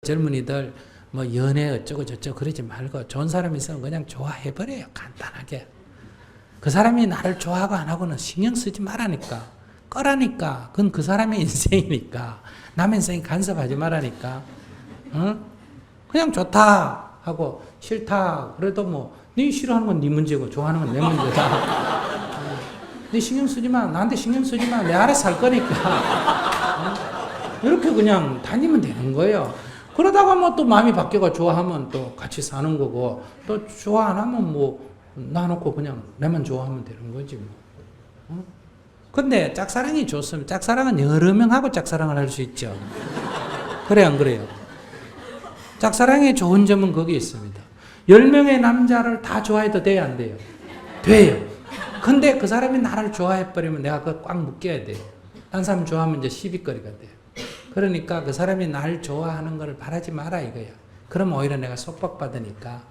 젊은이들 뭐 연애 어쩌고 저쩌고 그러지 말고 좋은 사람이 있으면 그냥 좋아해버려요. 간단하게. 그 사람이 나를 좋아하고 안 하고는 신경 쓰지 말라니까. 꺼라니까. 그건 그 사람의 인생이니까. 남의 인생 간섭하지 말라니까. 응? 그냥 좋다 하고 싫다 그래도 뭐 네 싫어하는 건 네 문제고 좋아하는 건 내 문제다. 네 신경 쓰지 마. 나한테 신경 쓰지 마. 내 알아서 살 거니까. 이렇게 그냥 다니면 되는 거예요. 그러다가 뭐 또 마음이 바뀌고 좋아하면 또 같이 사는 거고 또 좋아 안 하면 뭐 놔놓고 그냥 내만 좋아하면 되는 거지 뭐. 어? 근데 짝사랑이 좋으면 짝사랑은 여러 명하고 짝사랑을 할 수 있죠. 그래 안 그래요? 짝사랑의 좋은 점은 거기 있습니다. 10명의 남자를 다 좋아해도 돼요 안 돼요? 돼요. 근데 그 사람이 나를 좋아해버리면 내가 그걸 꽉 묶여야 돼요. 딴 사람 좋아하면 이제 시비거리가 돼요. 그러니까 그 사람이 날 좋아하는 걸 바라지 마라 이거야. 그럼 오히려 내가 속박받으니까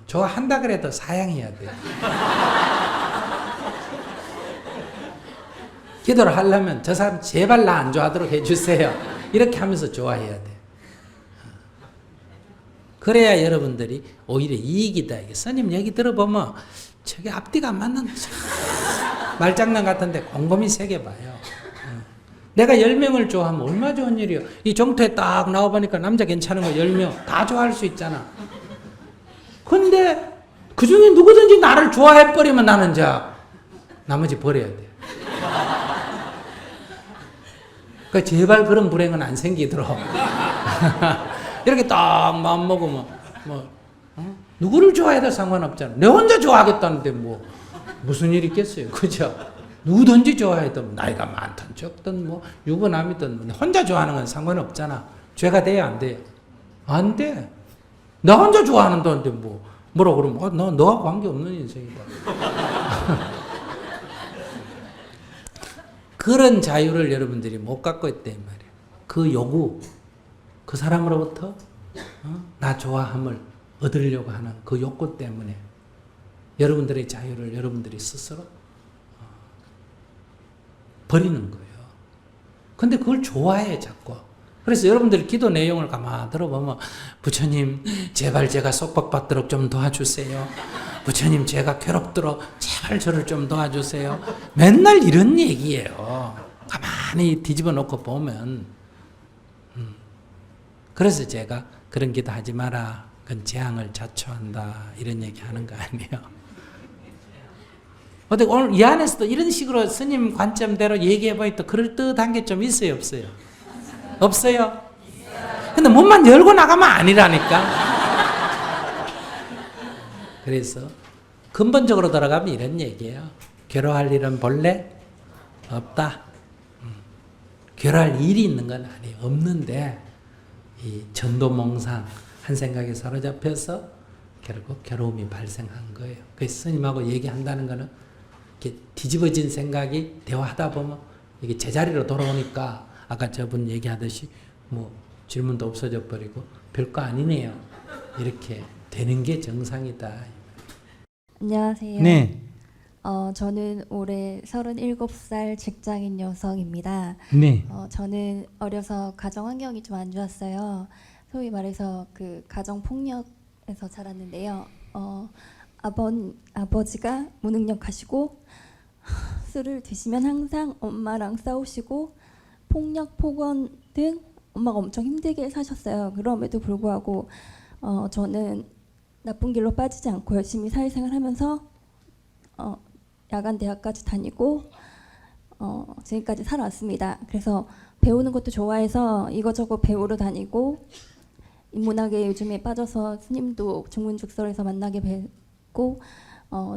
좋아한다 그래도 사양해야 돼요. 기도를 하려면 저 사람 제발 나 안 좋아하도록 해주세요. 이렇게 하면서 좋아해야 돼요. 그래야 여러분들이 오히려 이익이다. 이게 스님 얘기 들어보면 저게 앞뒤가 안 맞는 말장난 같은데 곰곰이 새겨봐요. 내가 10명을 좋아하면 얼마나 좋은 일이요. 이 정토에 딱 나와보니까 남자 괜찮은 거 10명 다 좋아할 수 있잖아. 근데 그 중에 누구든지 나를 좋아해버리면 나는 나머지 버려야 돼. 그러니까 제발 그런 불행은 안 생기도록. 이렇게 딱 마음 먹으면 누구를 좋아해도 상관없잖아. 내 혼자 좋아하겠다는데 뭐 무슨 일이 있겠어요. 그죠? 누구든지 좋아해도 나이가 많든 적든 뭐 유부남이든 혼자 좋아하는 건 상관없잖아. 죄가 돼야 안 돼요? 안 돼. 나 혼자 좋아하는데 뭐라 그러면 너하고 관계없는 인생이다. 그런 자유를 여러분들이 못 갖고 있단 말이에요. 그 요구, 그 사람으로부터 나 좋아함을 얻으려고 하는 그 욕구 때문에 여러분들의 자유를 여러분들이 스스로 버리는 거예요. 근데 그걸 좋아해 자꾸. 그래서 여러분들 기도 내용을 가만히 들어보면 부처님 제발 제가 속박받도록 좀 도와주세요. 부처님 제가 괴롭도록 제발 저를 좀 도와주세요. 맨날 이런 얘기예요. 가만히 뒤집어 놓고 보면 그래서 제가 그런 기도 하지 마라. 그건 재앙을 자초한다. 이런 얘기 하는 거 아니에요. 어떻게 오늘 이 안에서도 이런 식으로 스님 관점대로 얘기해보니까 그럴듯한 게 좀 있어요 없어요? 없어요? 근데 문만 열고 나가면 아니라니까. 그래서 근본적으로 돌아가면 이런 얘기예요. 괴로워할 일은 본래 없다. 괴로워할 일이 있는 건 아니에요. 없는데 이 전도몽상 한 생각에 사로잡혀서 결국 괴로움이 발생한 거예요. 그래서 스님하고 얘기한다는 거는 이렇게 뒤집어진 생각이 대화하다 보면 이게 제자리로 돌아오니까 아까 저분 얘기하듯이 뭐 질문도 없어져 버리고 별거 아니네요. 이렇게 되는 게 정상이다. 안녕하세요. 네. 저는 올해 37살 직장인 여성입니다. 네. 저는 어려서 가정 환경이 좀 안 좋았어요. 소위 말해서 그 가정 폭력에서 자랐는데요. 아버지가 무능력하시고 술을 드시면 항상 엄마랑 싸우시고 폭력, 폭언 등 엄마가 엄청 힘들게 사셨어요. 그럼에도 불구하고 저는 나쁜 길로 빠지지 않고 열심히 사회생활 하면서 야간 대학까지 다니고 지금까지 살아왔습니다. 그래서 배우는 것도 좋아해서 이것저것 배우러 다니고 인문학에 요즘에 빠져서 스님도 중문죽설에서 만나게 뵙고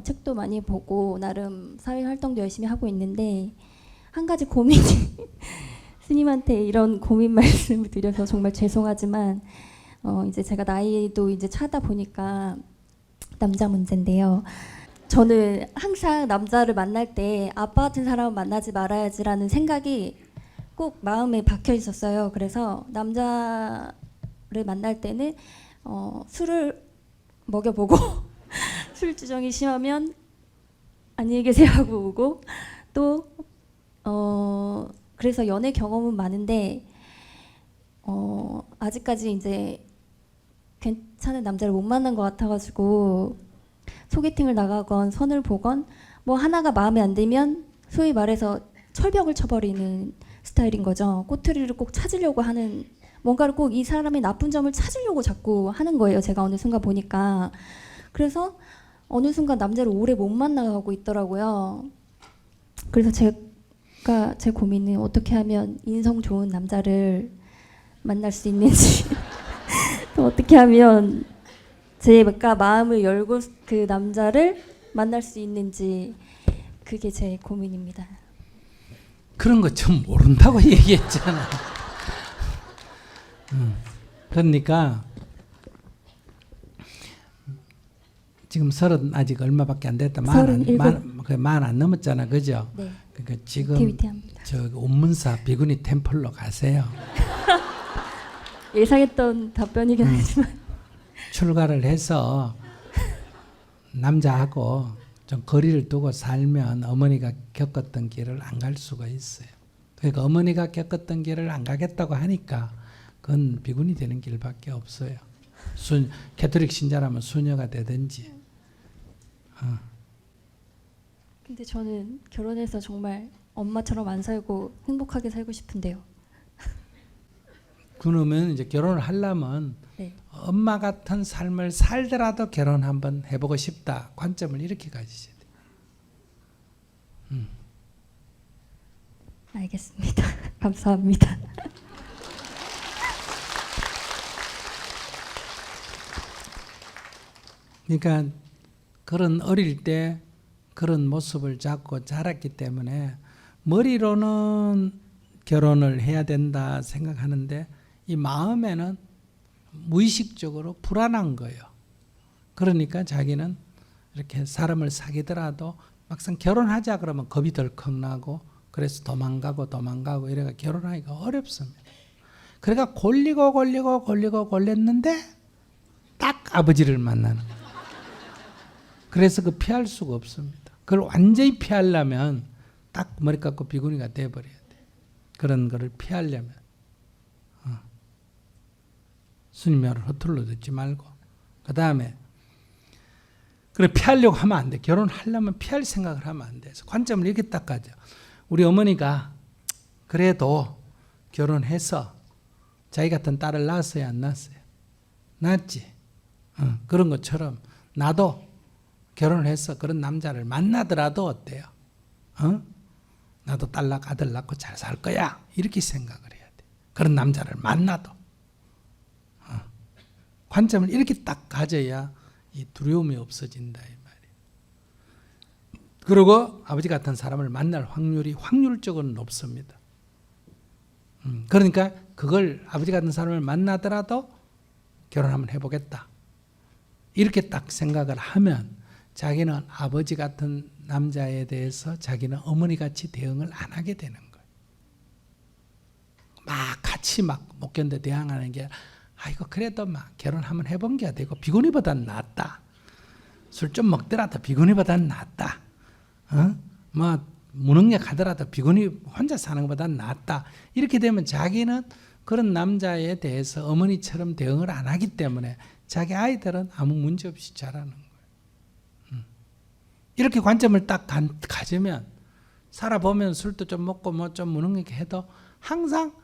책도 많이 보고 나름 사회활동도 열심히 하고 있는데 한 가지 고민이 스님한테 이런 고민 말씀을 드려서 정말 죄송하지만 이제 제가 나이도 이제 차다 보니까 남자 문제인데요. 저는 항상 남자를 만날 때 아빠 같은 사람을 만나지 말아야지라는 생각이 꼭 마음에 박혀 있었어요. 그래서 남자를 만날 때는 술을 먹여보고 술주정이 심하면 안녕히 계세요 하고 오고 또 그래서 연애 경험은 많은데 아직까지 이제 괜찮은 남자를 못 만난 것 같아가지고 소개팅을 나가건 선을 보건 뭐 하나가 마음에 안 들면 소위 말해서 철벽을 쳐버리는 스타일인 거죠. 꼬투리를 꼭 찾으려고 하는, 뭔가를 꼭 이 사람의 나쁜 점을 찾으려고 자꾸 하는 거예요. 제가 어느 순간 보니까. 그래서 어느 순간 남자를 오래 못 만나가고 있더라고요. 그래서 제가 제 고민은 어떻게 하면 인성 좋은 남자를 만날 수 있는지 또 어떻게 하면 제가 마음을 열고 그 남자를 만날 수 있는지, 그게 제 고민입니다. 그런 거 좀 모른다고 얘기했잖아. 그러니까 지금 30 아직 얼마밖에 안 됐다. 만 안 넘었잖아, 그죠? 네. 그러니까 지금 액티비티합니다. 저 온문사 비구니 템플로 가세요. 예상했던 답변이긴 하지만 출가를 해서 남자하고 좀 거리를 두고 살면 어머니가 겪었던 길을 안 갈 수가 있어요. 그러니까 어머니가 겪었던 길을 안 가겠다고 하니까 그건 비군이 되는 길밖에 없어요. 캐톨릭 신자라면 수녀가 되든지. 근데 저는 결혼해서 정말 엄마처럼 안 살고 행복하게 살고 싶은데요. 그러면 이제 결혼을 하려면 네. 엄마 같은 삶을 살더라도 결혼 한번 해보고 싶다. 관점을 이렇게 가지셔야 돼요. 알겠습니다. 감사합니다. 그러니까 그런 어릴 때 그런 모습을 잡고 자랐기 때문에 머리로는 결혼을 해야 된다 생각하는데 이 마음에는 무의식적으로 불안한 거예요. 그러니까 자기는 이렇게 사람을 사귀더라도 막상 결혼하자 그러면 겁이 덜컥 나고 그래서 도망가고 이래가 결혼하기가 어렵습니다. 그러니까 골렸는데 딱 아버지를 만나는 거예요. 그래서 그 피할 수가 없습니다. 그걸 완전히 피하려면 딱 머리 깎고 비구니가 돼버려야 돼. 그런 거를 피하려면 스님 말을 허툴러 듣지 말고 그 다음에 그래 피하려고 하면 안 돼. 결혼하려면 피할 생각을 하면 안 돼. 관점을 이렇게 딱 가져. 우리 어머니가 그래도 결혼해서 자기 같은 딸을 낳았어요, 안 낳았어요? 낳았지. 그런 것처럼 나도 결혼을 해서 그런 남자를 만나더라도 어때요? 나도 딸 낳고 아들 낳고 잘 살 거야. 이렇게 생각을 해야 돼. 그런 남자를 만나도. 관점을 이렇게 딱 가져야 이 두려움이 없어진다 이 말이에요. 그리고 아버지 같은 사람을 만날 확률이 확률적으로 높습니다. 그러니까 그걸 아버지 같은 사람을 만나더라도 결혼 한번 해보겠다. 이렇게 딱 생각을 하면 자기는 아버지 같은 남자에 대해서 자기는 어머니같이 대응을 안 하게 되는 거예요. 막 같이 막 못 견뎌 대항하는 게 아이고 그래도 막 결혼 한번 해본 게 되고 비구니보단 낫다. 술 좀 먹더라도 비구니보단 낫다. 뭐 무능력 하더라도 비구니 혼자 사는 것보단 낫다. 이렇게 되면 자기는 그런 남자에 대해서 어머니처럼 대응을 안 하기 때문에 자기 아이들은 아무 문제 없이 자라는 거예요. 이렇게 관점을 딱 가지면 살아보면 술도 좀 먹고 뭐 좀 무능력 해도 항상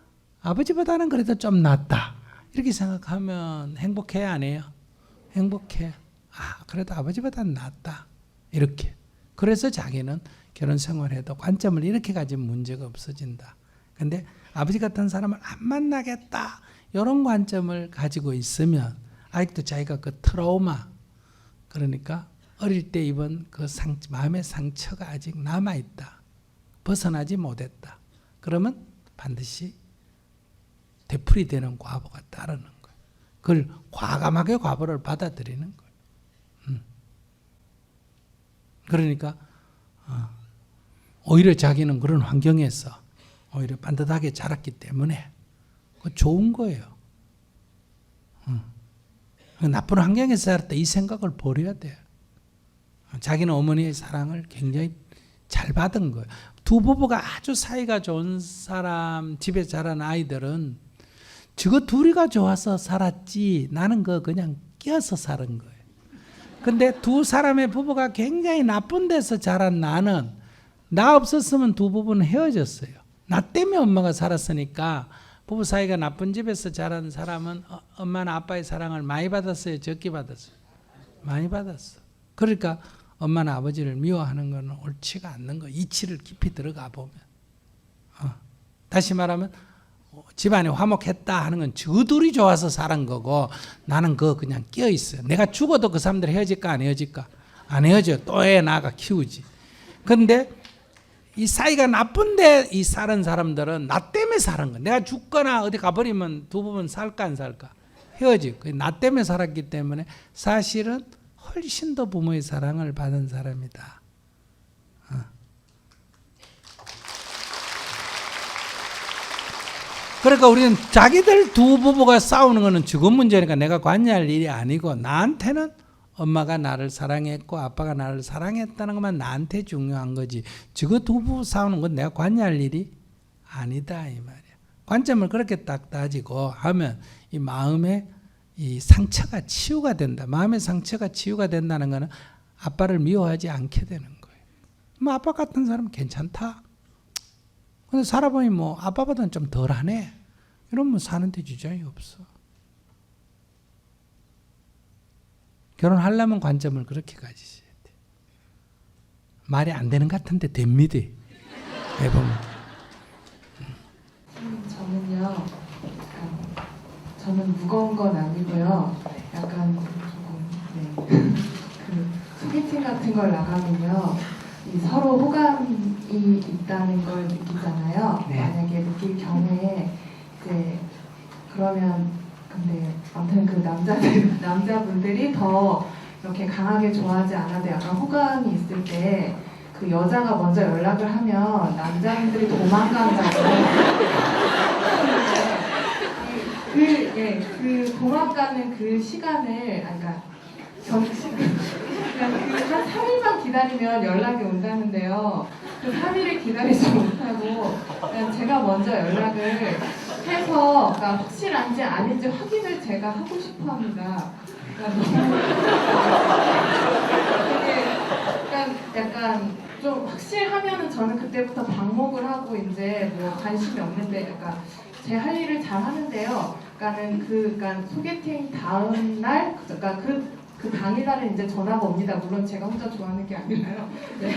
아버지보다는 그래도 좀 낫다. 이렇게 생각하면 행복해 안 해요? 행복해. 그래도 아버지보다는 낫다. 이렇게. 그래서 자기는 결혼 생활해도 관점을 이렇게 가지면 문제가 없어진다. 근데 아버지 같은 사람을 안 만나겠다. 이런 관점을 가지고 있으면 아직도 자기가 그 트라우마, 그러니까 어릴 때 입은 그 마음의 상처가 아직 남아있다. 벗어나지 못했다. 그러면 반드시 되풀이되는 과보가 따르는 거예요. 그걸 과감하게 과보를 받아들이는 거예요. 그러니까 오히려 자기는 그런 환경에서 오히려 반듯하게 자랐기 때문에 그 좋은 거예요. 나쁜 환경에서 자랄 때 이 생각을 버려야 돼요. 자기는 어머니의 사랑을 굉장히 잘 받은 거예요. 두 부부가 아주 사이가 좋은 사람 집에 자란 아이들은 저거 둘이가 좋아서 살았지 나는 그냥 끼어서 사는 거예요. 근데 두 사람의 부부가 굉장히 나쁜 데서 자란 나는 나 없었으면 두 부부는 헤어졌어요. 나 때문에 엄마가 살았으니까 부부 사이가 나쁜 집에서 자란 사람은 엄마나 아빠의 사랑을 많이 받았어요? 적게 받았어요? 많이 받았어. 그러니까 엄마나 아버지를 미워하는 것은 옳지가 않는 거. 이치를 깊이 들어가 보면. 다시 말하면 집안이 화목했다 하는 건 저 둘이 좋아서 살은 거고 나는 그냥 끼어 있어요. 내가 죽어도 그 사람들 헤어질까 안 헤어질까? 안 헤어져. 또 애 낳아가 키우지. 그런데 이 사이가 나쁜데 이 사는 사람들은 나 때문에 사는 거야. 내가 죽거나 어디 가버리면 두 부분 살까 안 살까? 헤어지고. 나 때문에 살았기 때문에 사실은 훨씬 더 부모의 사랑을 받은 사람이다. 그러니까 우리는 자기들 두 부부가 싸우는 거는 죽은 문제니까 내가 관여할 일이 아니고 나한테는 엄마가 나를 사랑했고 아빠가 나를 사랑했다는 것만 나한테 중요한 거지. 저거 두 부부 싸우는 건 내가 관여할 일이 아니다 이 말이야. 관점을 그렇게 딱 따지고 하면 이 마음의 이 상처가 치유가 된다. 마음의 상처가 치유가 된다는 것은 아빠를 미워하지 않게 되는 거예요. 뭐 아빠 같은 사람은 괜찮다. 근데 살아보니 뭐 아빠보다는 좀 덜하네. 이러면 사는데 지장이 없어. 결혼하려면 관점을 그렇게 가지셔야 돼. 말이 안 되는 것 같은데 됩니다. 해보면. 저는요, 저는 무거운 건 아니고요. 약간 조금 그 소개팅 같은 걸 나가면요, 이 서로 호감이 있다는 걸 느끼잖아요. 네. 만약에 느낄 경우에 이제 그러면 근데 아무튼 그 남자분들이 더 이렇게 강하게 좋아하지 않아도 약간 호감이 있을 때 그 여자가 먼저 연락을 하면 남자분들이 도망간다고. 그 도망가는 그 시간을, 그러니까 한 3일만 기다리면 연락이 온다는데요. 그 3일을 기다리지 못하고 그냥 제가 먼저 연락을 해서 그러니까 확실한지 아닌지 확인을 제가 하고 싶어 합니다. 약간 좀 확실하면은 저는 그때부터 방목을 하고 이제 뭐 관심이 없는데 약간 제 할 일을 잘 하는데요. 그러니까 소개팅 다음 날, 그러니까 그 당일날은 이제 전화가 옵니다. 물론 제가 혼자 좋아하는 게 아니라요. 네.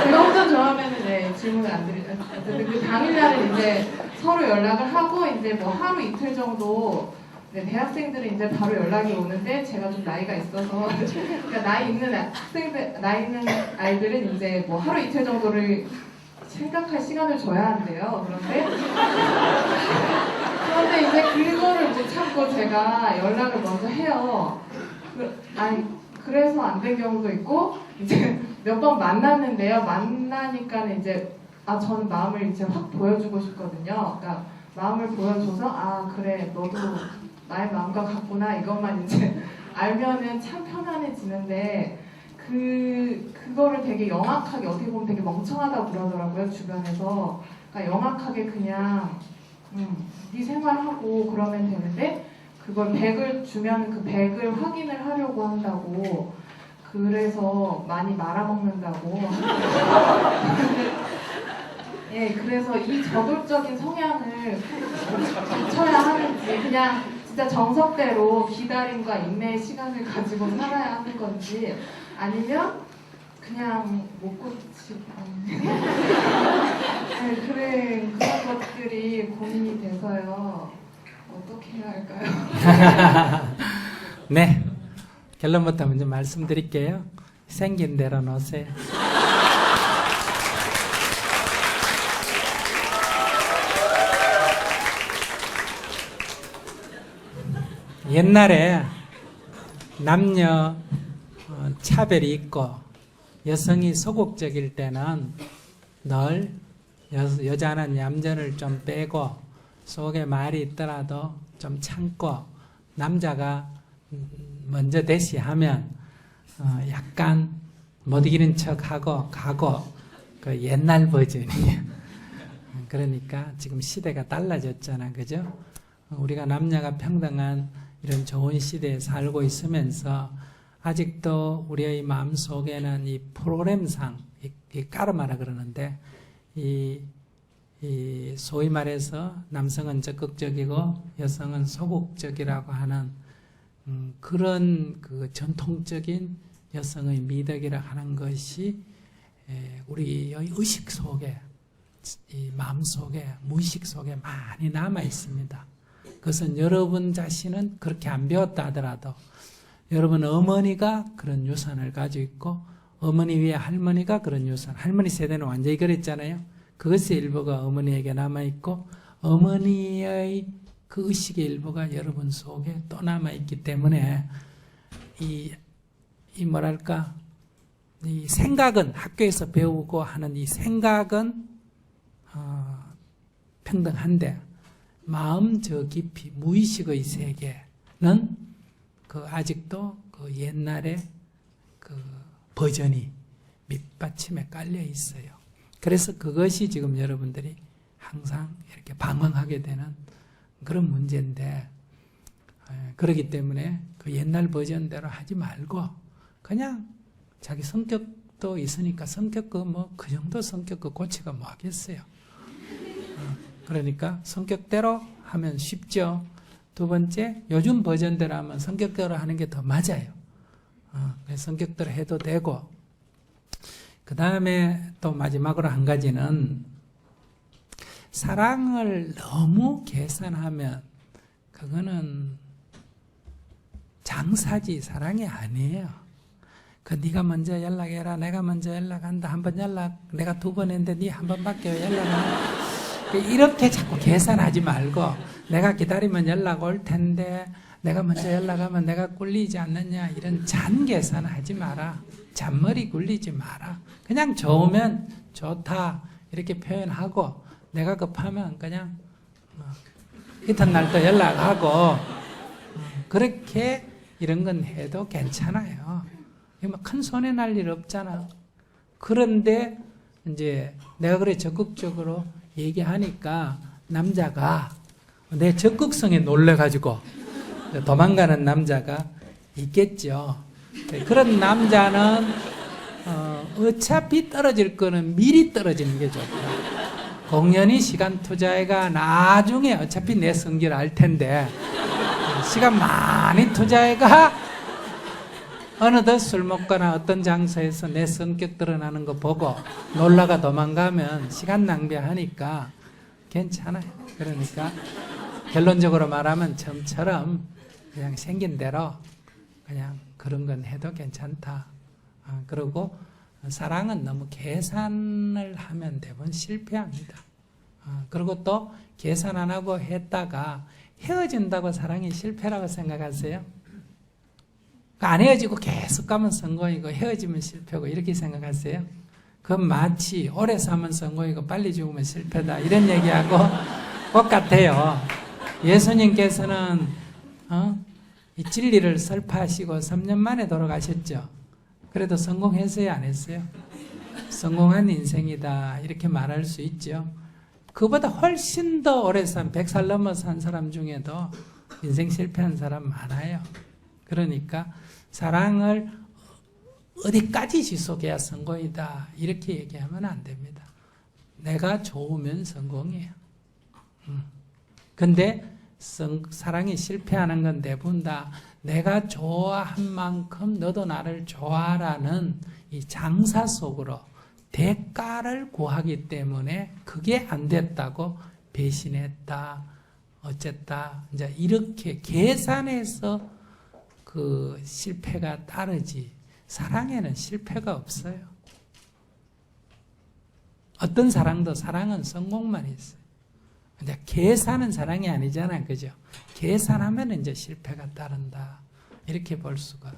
제가 혼자 좋아하면은 네, 질문을 안 드리죠. 어쨌든 그 당일날은 이제 서로 연락을 하고 이제 뭐 하루 이틀 정도. 네, 대학생들은 이제 바로 연락이 오는데 제가 좀 나이가 있어서 그러니까 나이 있는 아이들은 이제 뭐 하루 이틀 정도를 생각할 시간을 줘야 한대요. 그런데 이제 그거를 못 참고 제가 연락을 먼저 해요. 그래서 안 된 경우도 있고 이제 몇 번 만났는데요. 만나니까는 이제 저는 마음을 이제 확 보여주고 싶거든요. 그러니까 마음을 보여줘서 그래 너도 나의 마음과 같구나 이것만 이제 알면은 참 편안해지는데 그거를 되게 영악하게 어떻게 보면 되게 멍청하다고 그러더라고요 주변에서. 그러니까 영악하게 그냥 네 생활하고 그러면 되는데 그걸 100을 주면 그 100을 확인을 하려고 한다고. 그래서 많이 말아먹는다고. 예, 그래서 이 저돌적인 성향을 고쳐야 하는지 그냥 진짜 정석대로 기다림과 인내의 시간을 가지고 살아야 하는 건지 아니면 그냥 못 고치고 네, 그런 것들이 고민이 돼서요. 어떻게 해야 할까요? 네, 결론부터 먼저 말씀드릴게요. 생긴 대로 놓으세요. 옛날에 남녀 차별이 있고 여성이 소극적일 때는 늘 여자는 얌전을 좀 빼고 속에 말이 있더라도 좀 참고 남자가 먼저 대시하면 약간 못 이기는 척하고 가고 그 옛날 버전이에요. 그러니까 지금 시대가 달라졌잖아. 그죠? 우리가 남녀가 평등한 이런 좋은 시대에 살고 있으면서 아직도 우리의 마음속에는 이 프로그램상, 이 까르마라 그러는데, 이 소위 말해서 남성은 적극적이고 여성은 소극적이라고 하는 그런 그 전통적인 여성의 미덕이라 하는 것이 우리의 의식 속에, 이 마음 속에, 무의식 속에 많이 남아 있습니다. 그것은 여러분 자신은 그렇게 안 배웠다 하더라도 여러분 어머니가 그런 유산을 가지고 있고 어머니 위에 할머니가 그런 유산, 할머니 세대는 완전히 그랬잖아요. 그것의 일부가 어머니에게 남아있고 어머니의 그 의식의 일부가 여러분 속에 또 남아있기 때문에 이 뭐랄까, 이 생각은 학교에서 배우고 하는 이 생각은 평등한데 마음 저 깊이 무의식의 세계는 그 아직도 그 옛날에 그 버전이 밑받침에 깔려 있어요. 그래서 그것이 지금 여러분들이 항상 이렇게 방황하게 되는 그런 문제인데, 그렇기 때문에 그 옛날 버전대로 하지 말고 그냥 자기 성격도 있으니까 성격 그 정도 성격 그 고치가 뭐 하겠어요. 그러니까 성격대로 하면 쉽죠. 두 번째, 요즘 버전대로 하면 성격대로 하는 게 더 맞아요. 성격대로 해도 되고, 그 다음에 또 마지막으로 한 가지는 사랑을 너무 계산하면 그거는 장사지 사랑이 아니에요. 그 네가 먼저 연락해라, 내가 먼저 연락한다, 한 번 연락, 내가 두 번 했는데 네 한 번밖에 연락을 이렇게 자꾸 계산하지 말고 내가 기다리면 연락 올 텐데 내가 먼저 연락하면 내가 꿀리지 않느냐, 이런 잔 계산하지 마라. 잔머리 굴리지 마라. 그냥 좋으면 좋다 이렇게 표현하고 내가 급하면 그냥 이튿날도 연락하고 그렇게 이런 건 해도 괜찮아요. 큰 손해 날 일 없잖아. 그런데 이제 내가 그래 적극적으로 얘기하니까 남자가 내 적극성에 놀래가지고 도망가는 남자가 있겠죠. 그런 남자는 어차피 떨어질 거는 미리 떨어지는 게 좋다. 공연히 시간 투자해가 나중에 어차피 내 성질 알 텐데 시간 많이 투자해가 어느덧 술 먹거나 어떤 장소에서 내 성격 드러나는 거 보고 놀라가 도망가면 시간 낭비하니까 괜찮아요. 그러니까 결론적으로 말하면 처음처럼 그냥 생긴 대로 그냥 그런 건 해도 괜찮다. 그리고 사랑은 너무 계산을 하면 대부분 실패합니다. 그리고 또 계산 안 하고 했다가 헤어진다고 사랑이 실패라고 생각하세요? 안 헤어지고 계속 가면 성공이고 헤어지면 실패고 이렇게 생각하세요? 그건 마치 오래 사면 성공이고 빨리 죽으면 실패다 이런 얘기하고 똑같아요. 예수님께서는 이 진리를 설파하시고 3년 만에 돌아가셨죠. 그래도 성공했어요, 안 했어요? 성공한 인생이다 이렇게 말할 수 있죠. 그보다 훨씬 더 오래 산 100살 넘어 산 사람 중에도 인생 실패한 사람 많아요. 그러니까 사랑을 어디까지 지속해야 성공이다 이렇게 얘기하면 안 됩니다. 내가 좋으면 성공이에요. 근데 사랑이 실패하는 건 대부분 다 내가 좋아한 만큼 너도 나를 좋아라는 이 장사 속으로 대가를 구하기 때문에 그게 안 됐다고 배신했다, 어쨌다, 이제 이렇게 계산해서 그 실패가 따르지 사랑에는 실패가 없어요. 어떤 사랑은 성공만 있어요. 근데 계산은 사랑이 아니잖아요. 그죠? 계산하면 이제 실패가 따른다. 이렇게 볼 수가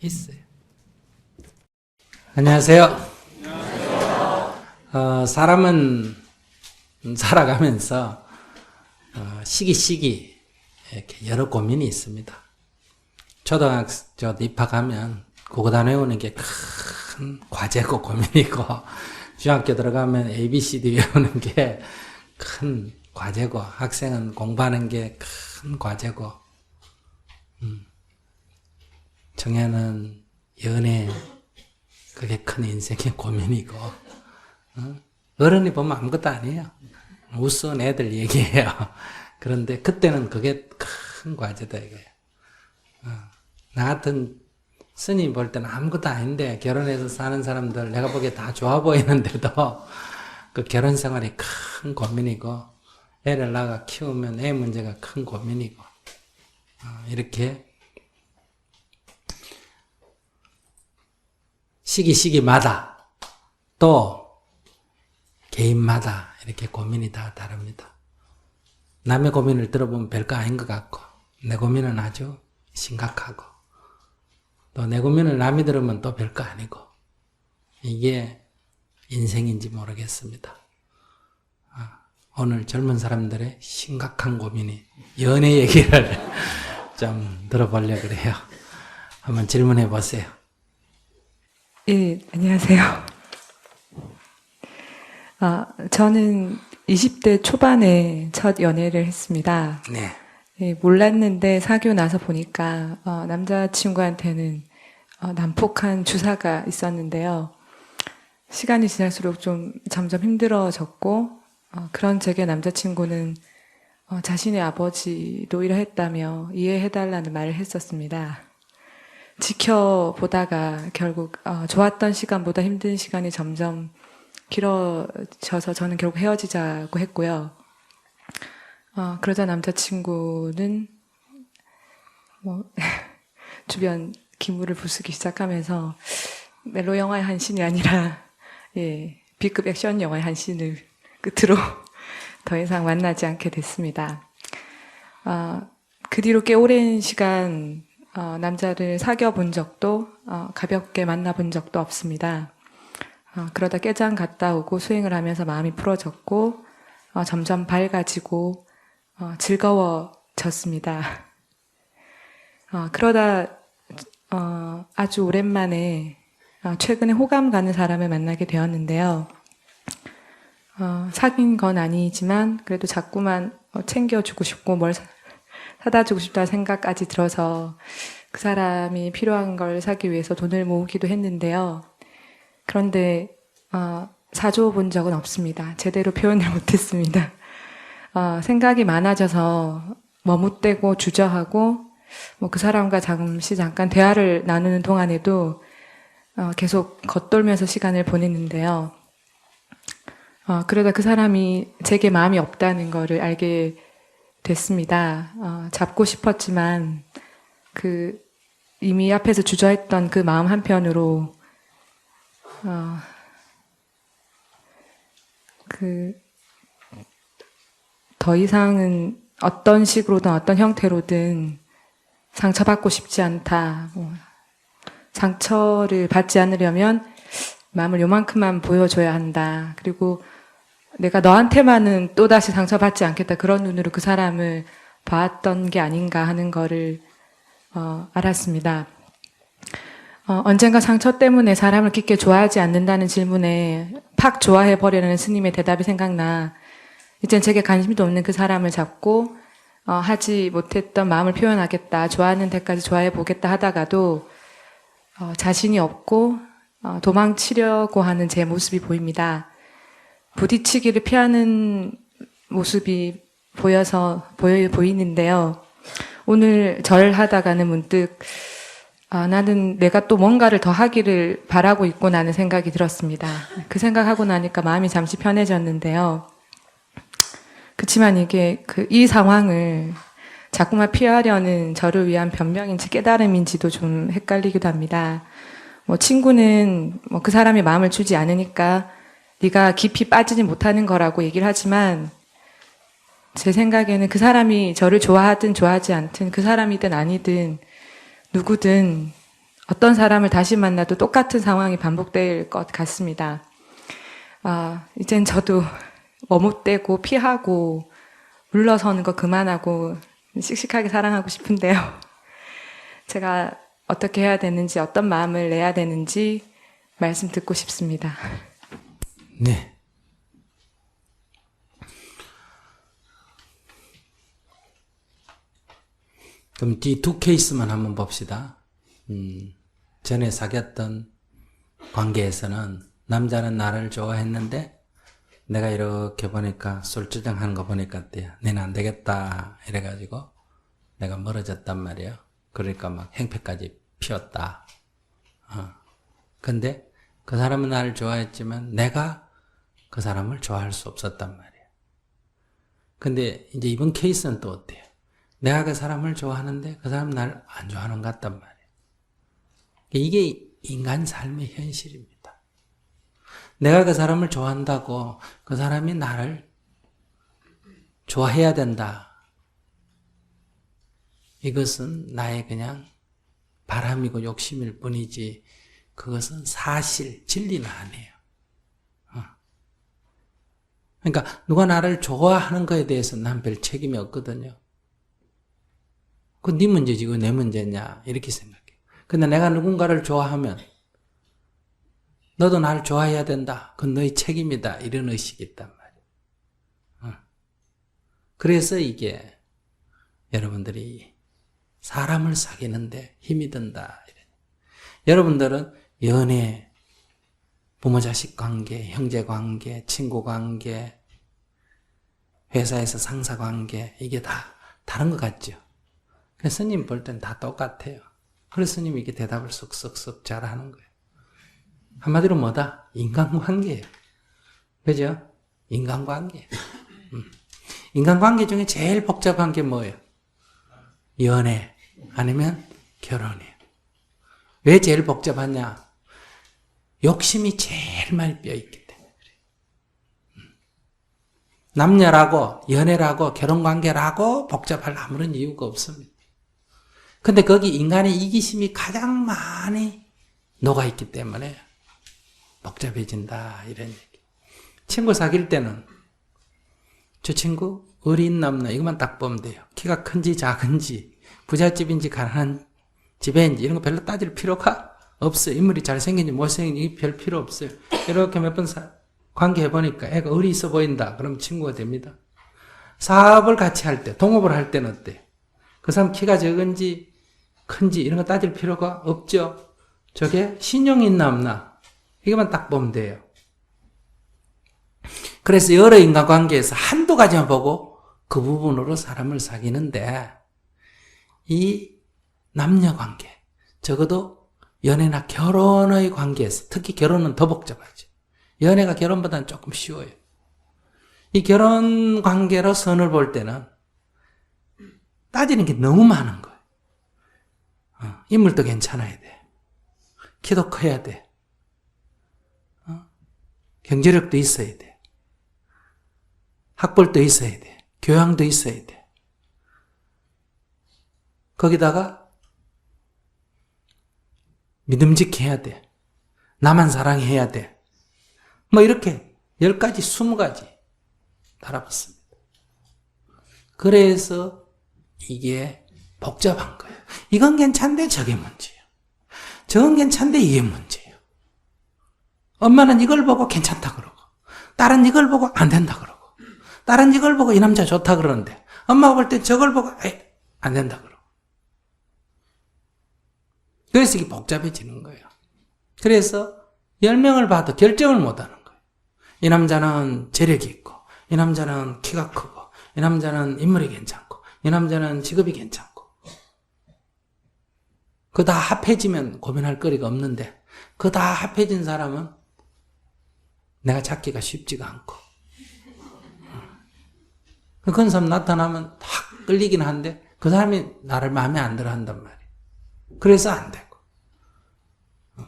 있어요. 안녕하세요. 사람은 살아가면서 시기 이렇게 여러 고민이 있습니다. 초등학교 입학하면 국어단 외우는 게 큰 과제고 고민이고 중학교 들어가면 ABCD 외우는 게 큰 과제고, 학생은 공부하는 게 큰 과제고, 청년은 연애, 그게 큰 인생의 고민이고, 어른이 보면 아무것도 아니에요. 우스운 애들 얘기해요. 그런데 그때는 그게 큰 과제다 이거예요. 나 같은 스님 볼 때는 아무것도 아닌데 결혼해서 사는 사람들 내가 보기에 다 좋아 보이는데도 그 결혼 생활이 큰 고민이고 애를 낳아 키우면 애 문제가 큰 고민이고 이렇게 시기마다 또 개인마다 이렇게 고민이 다 다릅니다. 남의 고민을 들어보면 별거 아닌 것 같고 내 고민은 아주 심각하고 또 내 고민을 남이 들으면 또 별거 아니고 이게 인생인지 모르겠습니다. 오늘 젊은 사람들의 심각한 고민이 연애 얘기를 좀 들어보려고 그래요. 한번 질문해 보세요. 예, 안녕하세요. 저는 20대 초반에 첫 연애를 했습니다. 네. 예, 몰랐는데 사귀고 나서 보니까 남자친구한테는 난폭한 주사가 있었는데요. 시간이 지날수록 좀 점점 힘들어졌고 그런 제게 남자친구는 자신의 아버지도 이러했다며 이해해달라는 말을 했었습니다. 지켜보다가 결국 좋았던 시간보다 힘든 시간이 점점 길어져서 저는 결국 헤어지자고 했고요. 그러자 남자친구는 주변 기물을 부수기 시작하면서 멜로 영화의 한 씬이 아니라 B급 액션 영화의 한 씬을 끝으로 더 이상 만나지 않게 됐습니다. 그 뒤로 꽤 오랜 시간 남자를 사귀어 본 적도 가볍게 만나본 적도 없습니다. 그러다 깨장 갔다 오고 수행을 하면서 마음이 풀어졌고 점점 밝아지고 즐거워졌습니다. 그러다 아주 오랜만에 최근에 호감 가는 사람을 만나게 되었는데요. 사귄 건 아니지만 그래도 자꾸만 챙겨주고 싶고 뭘 사다 주고 싶다는 생각까지 들어서 그 사람이 필요한 걸 사기 위해서 돈을 모으기도 했는데요. 그런데 사줘 본 적은 없습니다. 제대로 표현을 못했습니다. 생각이 많아져서 머뭇대고 주저하고 그 사람과 잠깐 대화를 나누는 동안에도 계속 겉돌면서 시간을 보냈는데요. 그러다 그 사람이 제게 마음이 없다는 거를 알게 됐습니다. 잡고 싶었지만 이미 앞에서 주저했던 그 마음 한편으로 더 이상은 어떤 식으로든 어떤 형태로든 상처받고 싶지 않다. 상처를 받지 않으려면 마음을 요만큼만 보여줘야 한다. 그리고 내가 너한테만은 또다시 상처받지 않겠다. 그런 눈으로 그 사람을 봤던 게 아닌가 하는 거를 알았습니다. 언젠가 상처 때문에 사람을 깊게 좋아하지 않는다는 질문에 팍 좋아해버리는 스님의 대답이 생각나 이젠 제게 관심도 없는 그 사람을 잡고 하지 못했던 마음을 표현하겠다. 좋아하는 데까지 좋아해보겠다 하다가도 자신이 없고 도망치려고 하는 제 모습이 보입니다. 부딪히기를 피하는 모습이 보이는데요. 오늘 절 하다가는 문득 나는 내가 또 뭔가를 더 하기를 바라고 있구나는 생각이 들었습니다. 그 생각하고 나니까 마음이 잠시 편해졌는데요. 그치만 이게 이 상황을 자꾸만 피하려는 저를 위한 변명인지 깨달음인지도 좀 헷갈리기도 합니다. 친구는 그 사람이 마음을 주지 않으니까 네가 깊이 빠지지 못하는 거라고 얘기를 하지만 제 생각에는 그 사람이 저를 좋아하든 좋아하지 않든 그 사람이든 아니든 누구든 어떤 사람을 다시 만나도 똑같은 상황이 반복될 것 같습니다. 이젠 저도 머뭇대고 피하고 물러서는 거 그만하고 씩씩하게 사랑하고 싶은데요. 제가 어떻게 해야 되는지 어떤 마음을 내야 되는지 말씀 듣고 싶습니다. 네. 그럼 이 두 케이스만 한번 봅시다. 전에 사귀었던 관계에서는 남자는 나를 좋아했는데 내가 이렇게 보니까 술주정 하는 거 보니까 어때요? 너는 안 되겠다 이래가지고 내가 멀어졌단 말이에요. 그러니까 막 행패까지 피웠다. 근데 그 사람은 나를 좋아했지만 내가 그 사람을 좋아할 수 없었단 말이에요. 근데 이제 이번 케이스는 또 어때요? 내가 그 사람을 좋아하는데 그 사람은 나를 안 좋아하는 것 같단 말이에요. 이게 인간 삶의 현실입니다. 내가 그 사람을 좋아한다고 그 사람이 나를 좋아해야 된다. 이것은 나의 그냥 바람이고 욕심일 뿐이지 그것은 사실, 진리는 아니에요. 그러니까 누가 나를 좋아하는 거에 대해서 난 별 책임이 없거든요. 그건 네 문제지, 그거 내 문제냐 이렇게 생각해요. 근데 내가 누군가를 좋아하면 너도 나를 좋아해야 된다. 그건 너의 책임이다. 이런 의식이 있단 말이에요. 그래서 이게 여러분들이 사람을 사귀는데 힘이 든다. 여러분들은 연애, 부모 자식 관계, 형제 관계, 친구 관계, 회사에서 상사 관계 이게 다 다른 것 같죠. 그래서 스님 볼 땐 다 똑같아요. 그래서 스님이 이렇게 대답을 쏙쏙쏙 잘하는 거예요. 한마디로 뭐다? 인간관계예요. 그죠? 인간관계. 인간관계 중에 제일 복잡한 게 뭐예요? 연애 아니면 결혼이에요. 왜 제일 복잡하냐? 욕심이 제일 많이 뼈있기 때문에 그래요. 남녀라고 연애라고 결혼관계라고 복잡할 아무런 이유가 없습니다. 근데 거기 인간의 이기심이 가장 많이 녹아있기 때문에 복잡해진다 이런 얘기. 친구 사귈 때는 저 친구 어린 남녀 이것만 딱 보면 돼요. 키가 큰지 작은지 부잣집인지 가난한 집애인지 이런 거 별로 따질 필요가 없어요. 인물이 잘생긴지 못생긴지 별 필요 없어요. 이렇게 몇 번 관계해보니까 애가 의리 있어 보인다. 그럼 친구가 됩니다. 사업을 같이 할 때, 동업을 할 때는 어때요? 그 사람 키가 적은지 큰지 이런 거 따질 필요가 없죠. 저게 신용이 있나 없나 이것만 딱 보면 돼요. 그래서 여러 인간관계에서 한두 가지만 보고 그 부분으로 사람을 사귀는데 이 남녀관계 적어도 연애나 결혼의 관계에서 특히 결혼은 더 복잡하죠. 연애가 결혼보다는 조금 쉬워요. 이 결혼 관계로 선을 볼 때는 따지는 게 너무 많은 거예요. 인물도 괜찮아야 돼. 키도 커야 돼. 경제력도 있어야 돼. 학벌도 있어야 돼. 교양도 있어야 돼. 거기다가 믿음직해야 돼. 나만 사랑해야 돼. 뭐 이렇게 10가지, 20가지 달아봤습니다. 그래서 이게 복잡한 거예요. 이건 괜찮은데 저게 문제예요. 저건 괜찮은데 이게 문제예요. 엄마는 이걸 보고 괜찮다 그러고 딸은 이걸 보고 안 된다 그러고 딸은 이걸 보고 이 남자 좋다 그러는데 엄마가 볼 때 저걸 보고 안 된다 그러고 그래서 이게 복잡해지는 거예요. 그래서 10명을 봐도 결정을 못하는 거예요. 이 남자는 재력이 있고 이 남자는 키가 크고 이 남자는 인물이 괜찮고 이 남자는 직업이 괜찮고 그거 다 합해지면 고민할 거리가 없는데 그거 다 합해진 사람은 내가 찾기가 쉽지가 않고 그런 사람 나타나면 확 끌리긴 한데 그 사람이 나를 마음에 안 들어 한단 말이에요. 그래서 안 되고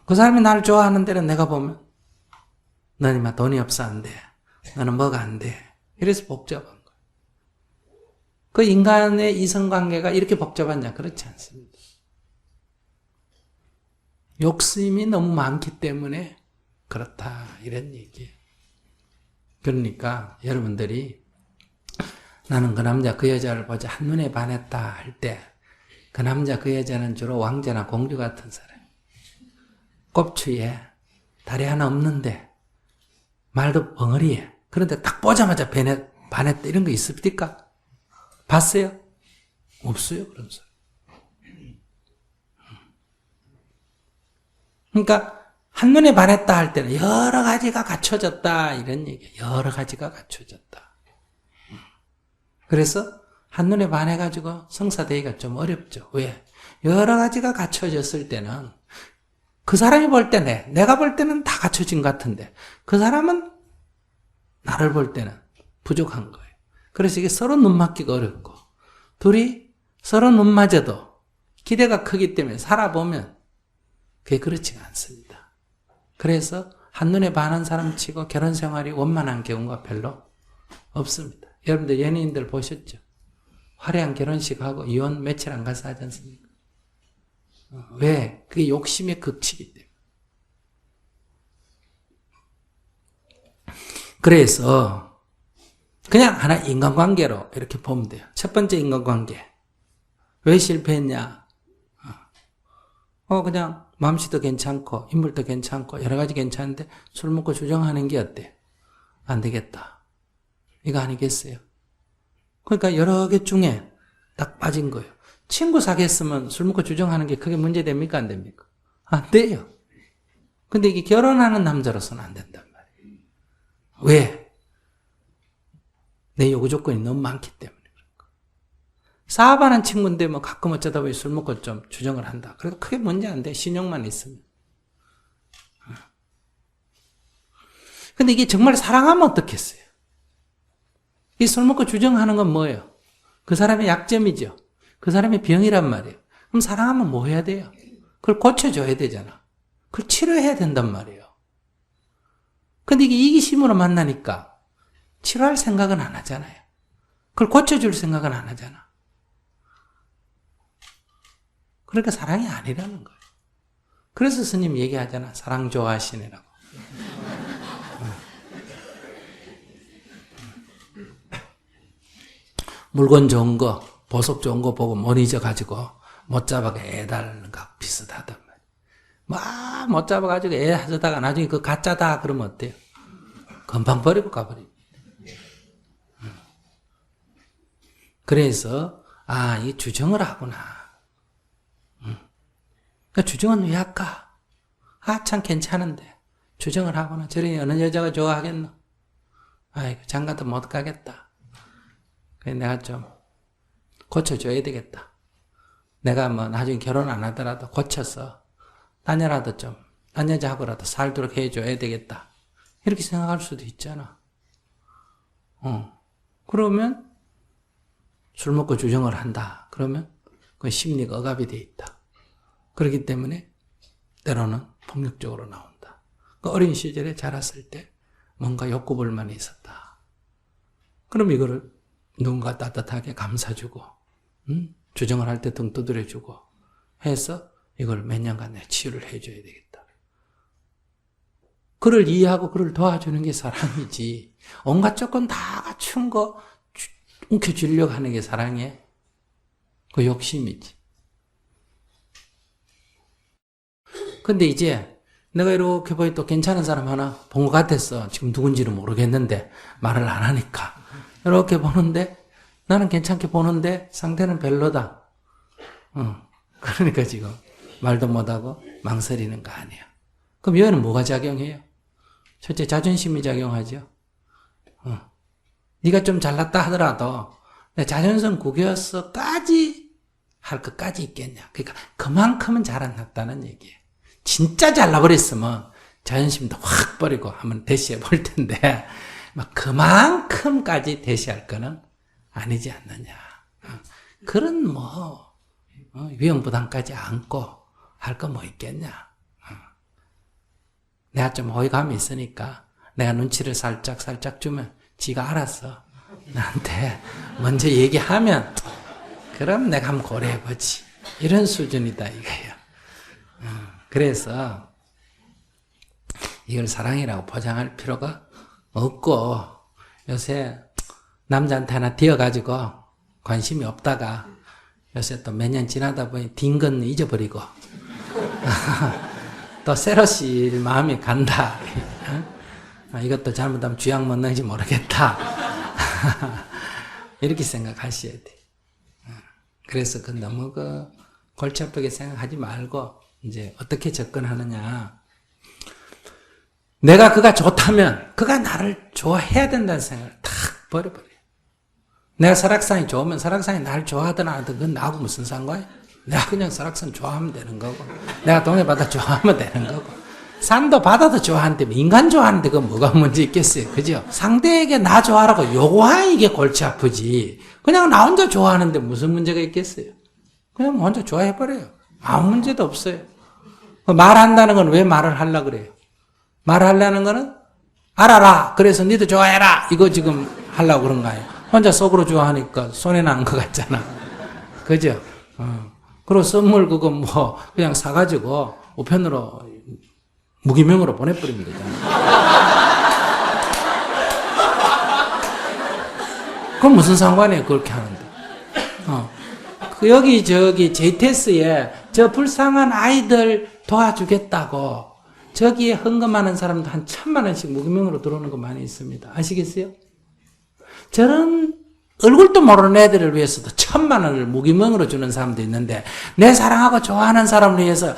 그 사람이 나를 좋아하는 데는 내가 보면 너는 인마 돈이 없어 안 돼. 너는 뭐가 안 돼. 이래서 복잡한 거예요. 그 인간의 이성관계가 이렇게 복잡하냐? 그렇지 않습니다. 욕심이 너무 많기 때문에 그렇다 이런 얘기예요. 그러니까 여러분들이 나는 그 남자 그 여자를 보자 한눈에 반했다 할 때 그 남자 그 여자는 주로 왕자나 공주 같은 사람 꼽추에 다리 하나 없는데 말도 벙어리에 그런데 딱 보자마자 반했다 이런 거 있습니까? 봤어요? 없어요 그런 사람. 그러니까 한눈에 반했다 할 때는 여러 가지가 갖춰졌다 이런 얘기예요. 여러 가지가 갖춰졌다. 그래서 한눈에 반해가지고 성사되기가 좀 어렵죠. 왜? 여러 가지가 갖춰졌을 때는 그 사람이 볼 때 내가 볼 때는 다 갖춰진 것 같은데 그 사람은 나를 볼 때는 부족한 거예요. 그래서 이게 서로 눈 맞기가 어렵고 둘이 서로 눈 맞아도 기대가 크기 때문에 살아보면 그게 그렇지가 않습니다. 그래서 한눈에 반한 사람 치고 결혼 생활이 원만한 경우가 별로 없습니다. 여러분들 연예인들 보셨죠? 화려한 결혼식하고 이혼 며칠 안 가서 하지 않습니까? 왜? 그게 욕심의 극치기 때문에. 그래서 그냥 하나 인간관계로 이렇게 보면 돼요. 첫 번째 인간관계. 왜 실패했냐? 그냥 마음씨도 괜찮고 인물도 괜찮고 여러 가지 괜찮은데 술 먹고 주정하는 게 어때? 안 되겠다. 이거 아니겠어요? 그러니까 여러 개 중에 딱 빠진 거예요. 친구 사귀었으면 술 먹고 주정하는 게 크게 문제됩니까? 안 됩니까? 안 돼요. 근데 이게 결혼하는 남자로서는 안 된단 말이에요. 왜? 내 요구 조건이 너무 많기 때문에 그런 거. 사업하는 친구인데 뭐 가끔 어쩌다 보니 술 먹고 좀 주정을 한다. 그래도 크게 문제 안 돼. 신용만 있으면. 근데 이게 정말 사랑하면 어떻겠어요? 이 술 먹고 주정하는 건 뭐예요? 그 사람의 약점이죠. 그 사람의 병이란 말이에요. 그럼 사랑하면 뭐 해야 돼요? 그걸 고쳐줘야 되잖아. 그걸 치료해야 된단 말이에요. 근데 이게 이기심으로 만나니까 치료할 생각은 안 하잖아요. 그걸 고쳐줄 생각은 안 하잖아. 그러니까 사랑이 아니라는 거예요. 그래서 스님 얘기하잖아. 사랑 좋아하시네라고. 물건 좋은 거, 보석 좋은 거 보고 못 잊어가지고 못 잡아가 애 달는 거 비슷하단 말이에요. 막 못 잡아가지고 애 하다가 나중에 그 가짜다 그러면 어때요? 금방 버리고 가버립니다. 그래서 이 주정을 하구나. 그러니까 주정은 왜 할까? 참 괜찮은데 주정을 하구나. 저리 어느 여자가 좋아하겠노? 아이고 장가도 못 가겠다. 그래서 내가 좀 고쳐줘야 되겠다. 내가 뭐 나중에 결혼 안 하더라도 고쳐서 딴 여자하고라도 살도록 해줘야 되겠다. 이렇게 생각할 수도 있잖아. 그러면 술 먹고 주정을 한다. 그러면 그 심리가 억압이 돼 있다. 그렇기 때문에 때로는 폭력적으로 나온다. 그 어린 시절에 자랐을 때 뭔가 욕구불만이 있었다. 그럼 이거를 누군가 따뜻하게 감싸주고 주정을 할 때 등 두드려주고 해서 이걸 몇 년간 내가 치유를 해줘야 되겠다. 그를 이해하고 그를 도와주는 게 사랑이지. 온갖 조건 다 갖춘 거 움켜쥐려고 하는 게 사랑이에요. 그 욕심이지. 근데 이제 내가 이렇게 보니 또 괜찮은 사람 하나 본 것 같았어. 지금 누군지는 모르겠는데 말을 안 하니까. 이렇게 보는데 나는 괜찮게 보는데 상태는 별로다. 그러니까 지금 말도 못하고 망설이는 거 아니야. 그럼 여기는 뭐가 작용해요? 첫째 자존심이 작용하죠. 네가 좀 잘났다 하더라도 내 자존심 구겼어까지 할 것까지 있겠냐. 그러니까 그만큼은 잘 안 났다는 얘기예요. 진짜 잘나버렸으면 자존심도 확 버리고 한번 대시해 볼 텐데 막 그만큼까지 대시할 거는 아니지 않느냐. 그런 위험부담까지 안고 할 거 뭐 있겠냐. 내가 좀 호의감이 있으니까 내가 눈치를 살짝 주면 지가 알아서 나한테 먼저 얘기하면 그럼 내가 한번 고려해보지. 이런 수준이다 이거예요. 그래서 이걸 사랑이라고 포장할 필요가 없고 요새 남자한테 하나 띄어가지고 관심이 없다가 요새 또 몇 년 지나다 보니 딘 건 잊어버리고 또 새로 실 마음이 간다. 이것도 잘못하면 쥐약 먹는지 모르겠다. 이렇게 생각하셔야 돼. 그래서 너무 골치 아프게 생각하지 말고 이제 어떻게 접근하느냐. 내가 그가 좋다면 그가 나를 좋아해야 된다는 생각을 탁 버려버려요. 내가 설악산이 좋으면 설악산이 나를 좋아하든 안 하든 그건 나하고 무슨 상관이야? 내가 그냥 설악산 좋아하면 되는 거고 내가 동해바다 좋아하면 되는 거고 산도 바다도 좋아하는데 인간 좋아하는데 그건 뭐가 문제 있겠어요. 그죠? 상대에게 나 좋아하라고 요구하는 이게 골치 아프지. 그냥 나 혼자 좋아하는데 무슨 문제가 있겠어요. 그냥 혼자 좋아해버려요. 아무 문제도 없어요. 말한다는 건 왜 말을 하려고 그래요? 말하려는 거는 알아라. 그래서 니도 좋아해라. 이거 지금 하려고 그런 거예요. 혼자 속으로 좋아하니까 손해 나는 것 같잖아. 그죠? 그리고 선물 그거 뭐 그냥 사가지고 우편으로 무기명으로 보내버리면 되잖아. 그럼 무슨 상관이에요? 그렇게 하는데. 여기 저기 JTS에 저 불쌍한 아이들 도와주겠다고 저기에 헌금하는 사람도 한 1,000만 원씩 무기명으로 들어오는 거 많이 있습니다. 아시겠어요? 저런 얼굴도 모르는 애들을 위해서도 1,000만 원을 무기명으로 주는 사람도 있는데 내 사랑하고 좋아하는 사람을 위해서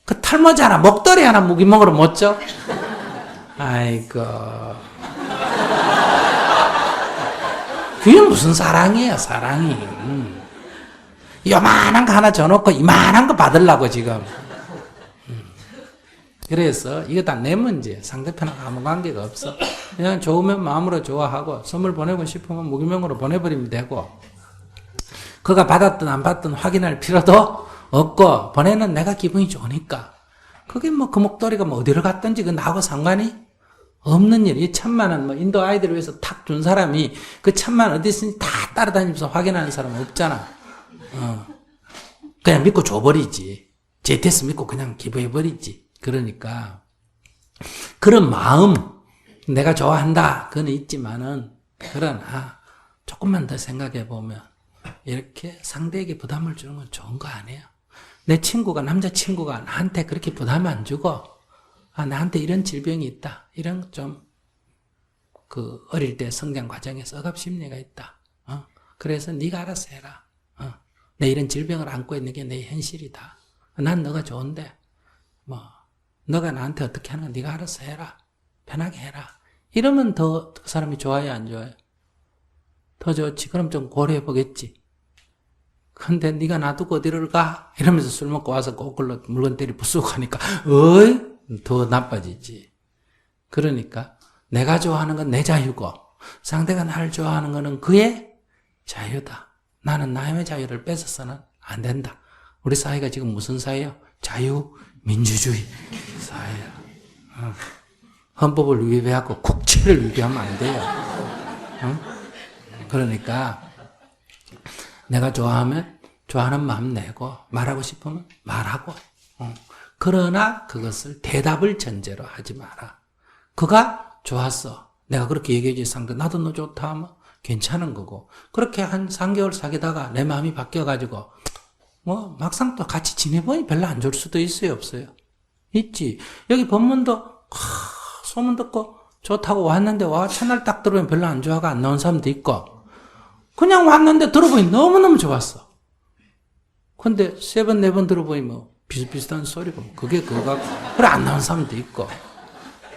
그 탈모지 하나 목도리 하나 무기명으로 못 줘? 아이고 그게 무슨 사랑이에요 사랑이. 요만한 거 하나 줘놓고 이만한 거 받으려고 지금. 그래서 이거 다 내 문제. 상대편하고 아무 관계가 없어. 그냥 좋으면 마음으로 좋아하고 선물 보내고 싶으면 무기명으로 보내버리면 되고 그가 받았든 안 받든 확인할 필요도 없고 보내는 내가 기분이 좋으니까 그게 뭐 그 목도리가 뭐 어디로 갔든지 그 나하고 상관이 없는 일. 이 1,000만 원 뭐 인도 아이들을 위해서 탁 준 사람이 그 1,000만 원 어디 있는지 다 따라다니면서 확인하는 사람은 없잖아. 그냥 믿고 줘버리지. JTS 믿고 그냥 기부해버리지. 그러니까 그런 마음 내가 좋아한다 그건 있지만은 그러나 조금만 더 생각해 보면 이렇게 상대에게 부담을 주는 건 좋은 거 아니에요. 내 친구가 남자친구가 나한테 그렇게 부담 안 주고 나한테 이런 질병이 있다 이런 좀 그 어릴 때 성장 과정에서 억압심리가 있다. 그래서 네가 알아서 해라. 내 이런 질병을 안고 있는 게 내 현실이다. 난 너가 좋은데 뭐 너가 나한테 어떻게 하는 거 네가 알아서 해라. 편하게 해라. 이러면 더 그 사람이 좋아요 안 좋아요? 더 좋지. 그럼 좀 고려해 보겠지. 근데 네가 놔두고 어디를 가? 이러면서 술 먹고 와서 거꾸로 물건 때리 부수고 하니까 더 나빠지지. 그러니까 내가 좋아하는 건 내 자유고 상대가 나를 좋아하는 거는 그의 자유다. 나는 남의 자유를 뺏어서는 안 된다. 우리 사회가 지금 무슨 사회예요? 자유민주주의 사회야. 헌법을 위배하고 국채를 위배하면 안 돼요. 그러니까 내가 좋아하면 좋아하는 마음 내고 말하고 싶으면 말하고 그러나 그것을 대답을 전제로 하지 마라. 그가 좋았어. 내가 그렇게 얘기해주지 상대 나도 너 좋다 하면 괜찮은 거고 그렇게 한 3개월 사귀다가 내 마음이 바뀌어가지고 뭐 막상 또 같이 지내보니 별로 안 좋을 수도 있어요 없어요? 있지. 여기 법문도 소문 듣고 좋다고 왔는데 와 첫날 딱 들어보면 별로 안 좋아가 안 나온 사람도 있고 그냥 왔는데 들어보니 너무너무 좋았어. 근데 3번 4번 들어보니 뭐 비슷비슷한 소리고 그게 그거가 그래 안 나온 사람도 있고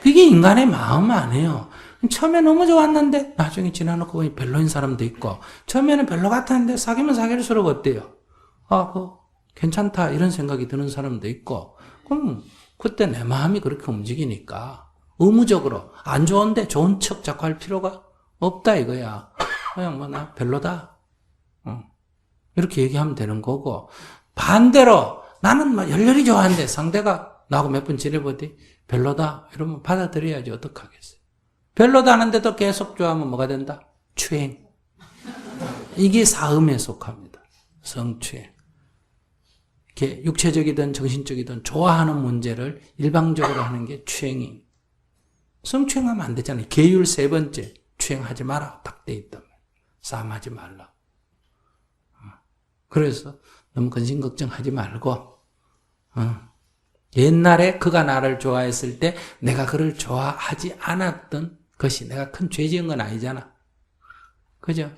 그게 인간의 마음 아니에요. 처음에 너무 좋았는데 나중에 지나놓고 보니 별로인 사람도 있고 처음에는 별로 같았는데 사귀면 사귈수록 어때요? 괜찮다 이런 생각이 드는 사람도 있고 그럼 그때 내 마음이 그렇게 움직이니까 의무적으로 안 좋은데 좋은 척 자꾸 할 필요가 없다 이거야. 그냥 뭐 나 별로다 이렇게 얘기하면 되는 거고 반대로 나는 막 열렬히 좋아하는데 상대가 나하고 몇 번 지내보더니 별로다 이러면 받아들여야지 어떡하겠어요. 별로다 하는데도 계속 좋아하면 뭐가 된다? 추행. 이게 사음에 속합니다. 성추행. 이렇게 육체적이든 정신적이든 좋아하는 문제를 일방적으로 하는 게 추행이. 성추행하면 안 되잖아요. 계율 3번째. 추행하지 마라. 딱 돼 있단 말이에요. 싸움하지 말라. 그래서 너무 근심 걱정하지 말고 옛날에 그가 나를 좋아했을 때 내가 그를 좋아하지 않았던 것이 내가 큰 죄 지은 건 아니잖아. 그죠?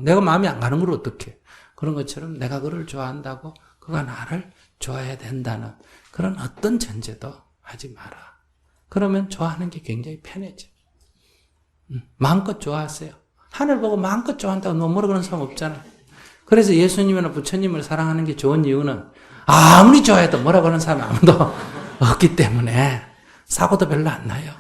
내가 마음이 안 가는 걸 어떡해. 그런 것처럼 내가 그를 좋아한다고 그가 나를 좋아해야 된다는 그런 어떤 전제도 하지 마라. 그러면 좋아하는 게 굉장히 편해져. 마음껏 좋아하세요. 하늘 보고 마음껏 좋아한다고 너무 뭐라 그러는 사람 없잖아. 그래서 예수님이나 부처님을 사랑하는 게 좋은 이유는 아무리 좋아해도 뭐라 그러는 사람 아무도 없기 때문에 사고도 별로 안 나요.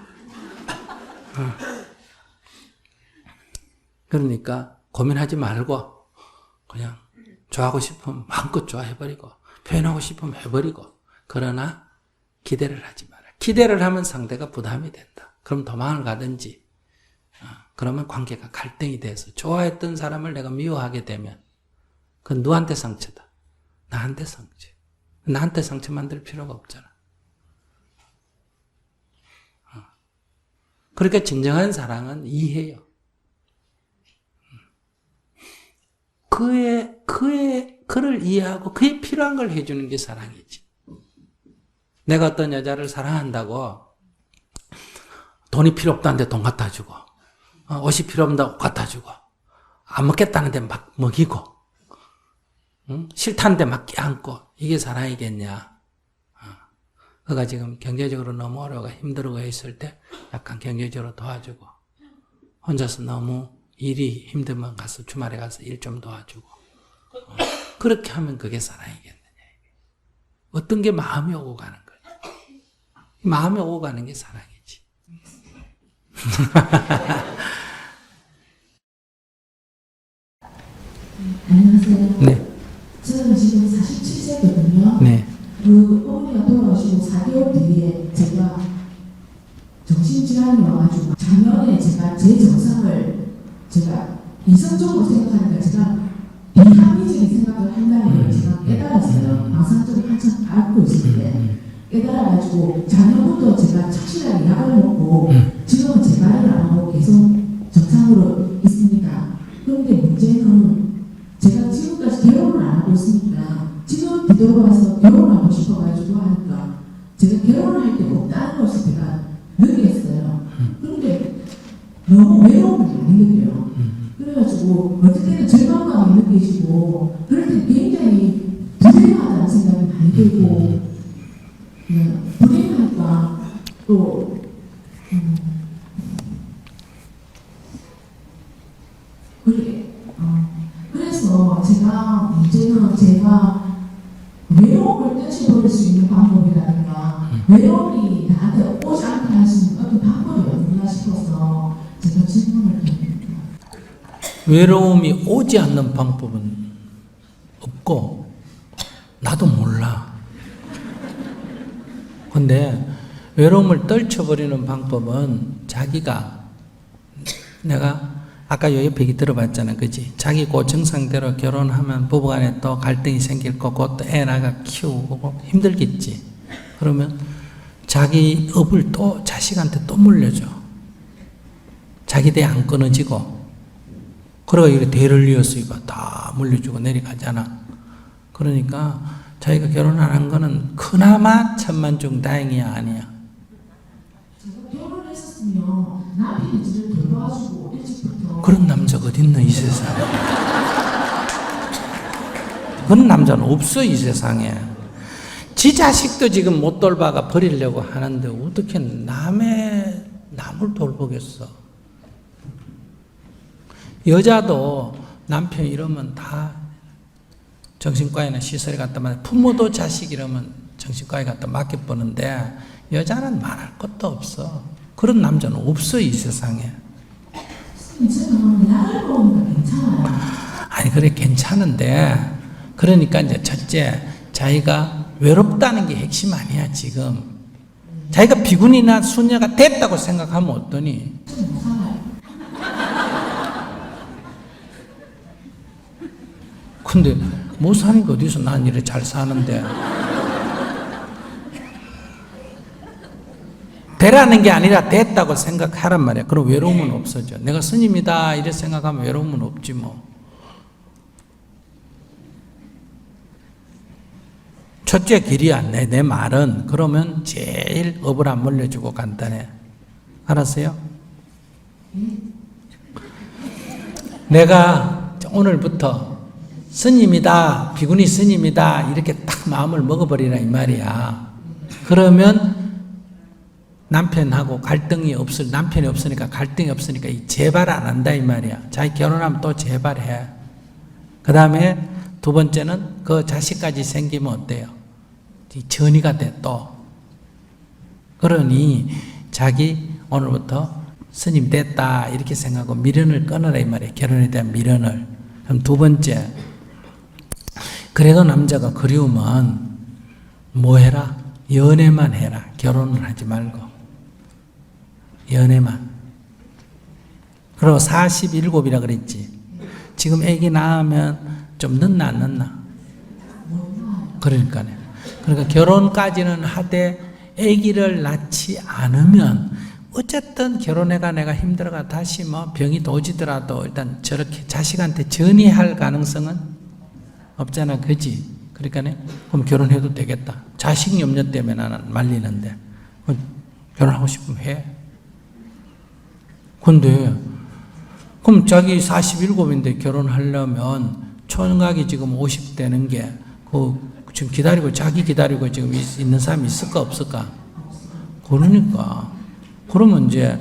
그러니까 고민하지 말고 그냥 좋아하고 싶으면 마음껏 좋아해버리고 표현하고 싶으면 해버리고 그러나 기대를 하지 마라. 기대를 하면 상대가 부담이 된다. 그럼 도망을 가든지 그러면 관계가 갈등이 돼서 좋아했던 사람을 내가 미워하게 되면 그건 누구한테 상처다? 나한테 상처. 나한테 상처 만들 필요가 없잖아. 그러니까 진정한 사랑은 이해요. 그를 이해하고 그에 필요한 걸 해주는 게 사랑이지. 내가 어떤 여자를 사랑한다고 돈이 필요 없다는데 돈 갖다 주고 옷이 필요 없다고 옷 갖다 주고 안 먹겠다는데 막 먹이고 싫다는데 막 껴안고 이게 사랑이겠냐. 그가 지금 경제적으로 너무 어려워 힘들고 있을 때 약간 경제적으로 도와주고 혼자서 너무 일이 힘들면 가서 주말에 가서 일 좀 도와주고 그렇게 하면 그게 사랑이겠느냐. 어떤 게 마음이 오고 가는 거야. 마음이 오고 가는 게 사랑이지. 안녕하세요. 네. 저는 지금 47세거든요. 네. 그 어머니가 돌아오시고 4개월 뒤에 제가 정신질환이 와가지고 작년에 제가 제 정상을 제가 이성적으로 생각하니까 제가 비합리적인 생각을 한다는 걸 제가 깨달았어요. 방상적으로 한참 앓고 있을 때 깨달아가지고 작년부터 제가 착실하게 약을 먹고 지금은 재발을 안 하고 계속 정상으로 있습니다. 그런데 문제는 제가 지금까지 결혼을 안 하고 있으니까 지금 뒤돌아와서 결혼하고 싶어가지고 하니까 제가 결혼을 할 때 없다는 것을 제가 느꼈어요. 그런데 너무 외로움을 많이 느껴요. 그래가지고 어떻게든 절망감을 느끼시고 그럴 때 굉장히 불행하다는 생각이 많이 들고 불행하니까 또 그래서 제가 문제는 제가 외로움을 떨쳐버릴 수 있는 방법이라든가 외로움이 나한테 오지 않게 할 수 있는 어떤 방법이 없나 싶어서 제가 질문을 드립니다. 외로움이 오지 않는 방법은 없고 나도 몰라. 근데 외로움을 떨쳐버리는 방법은 자기가 내가 아까 요 옆에 얘기 들어봤잖아, 그지? 자기 그 정상대로 결혼하면 부부간에 또 갈등이 생길 거고 또 애 나가 키우고 힘들겠지. 그러면 자기 업을 또 자식한테 또 물려줘. 자기 대 안 끊어지고. 그러고 이렇게 대를 이어서 이거 다 물려주고 내려가잖아. 그러니까 자기가 결혼 안 한 거는 그나마 천만중 다행이야, 아니야? 제가 결혼을 했었으면 남편이 저를 돌봐주고 일찍부터 그런 남자가 어딨노, 이 세상에. 그런 남자는 없어, 이 세상에. 지 자식도 지금 못 돌봐가 버리려고 하는데 어떻게 남을 돌보겠어. 여자도 남편 이러면 다 정신과에나 시설에 갖다 맡아, 부모도 자식 이러면 정신과에 갖다 맡겨보는데 여자는 말할 것도 없어. 그런 남자는 없어, 이 세상에. 저는 나를 보니까 괜찮아요. 아니, 그래, 괜찮은데, 그러니까 이제 첫째, 자기가 외롭다는 게 핵심 아니야, 지금. 자기가 비군이나 수녀가 됐다고 생각하면 어떠니? 근데 못 사는 게 어디서 난 이래 잘 사는데. 되라는 게 아니라 됐다고 생각하란 말이야. 그럼 외로움은 없어져. 내가 스님이다 이래 생각하면 외로움은 없지 뭐. 첫째 길이야. 내 말은. 그러면 제일 업을 안 물려주고 간단해. 알았어요? 내가 오늘부터 스님이다, 비구니 스님이다 이렇게 딱 마음을 먹어버리라 이 말이야. 그러면 남편하고 갈등이 남편이 없으니까 갈등이 없으니까 이 재발 안 한다 이 말이야. 자기 결혼하면 또 재발해. 그 다음에 두 번째는 그 자식까지 생기면 어때요? 이 전이가 돼 또. 그러니 자기 오늘부터 스님 됐다 이렇게 생각하고 미련을 끊어라 이 말이에요. 결혼에 대한 미련을. 그럼 두 번째, 그래도 남자가 그리우면 뭐 해라? 연애만 해라. 결혼을 하지 말고 연애만. 그리고 47이라 그랬지. 지금 아기 낳으면 좀 늦나 안 늦나? 그러니까요. 그러니까 결혼까지는 하되 아기를 낳지 않으면 어쨌든 결혼해가 내가 힘들어가 다시 뭐 병이 도지더라도 일단 저렇게 자식한테 전이할 가능성은 없잖아. 그지? 그러니까 그럼 결혼해도 되겠다. 자식 염려 때문에 나는 말리는데 결혼하고 싶으면 해. 근데 그럼 자기 47인데 결혼하려면 총각이 지금 50 되는 게 지금 기다리고 자기 기다리고 지금 있는 사람이 있을까 없을까? 그러니까 그러면 이제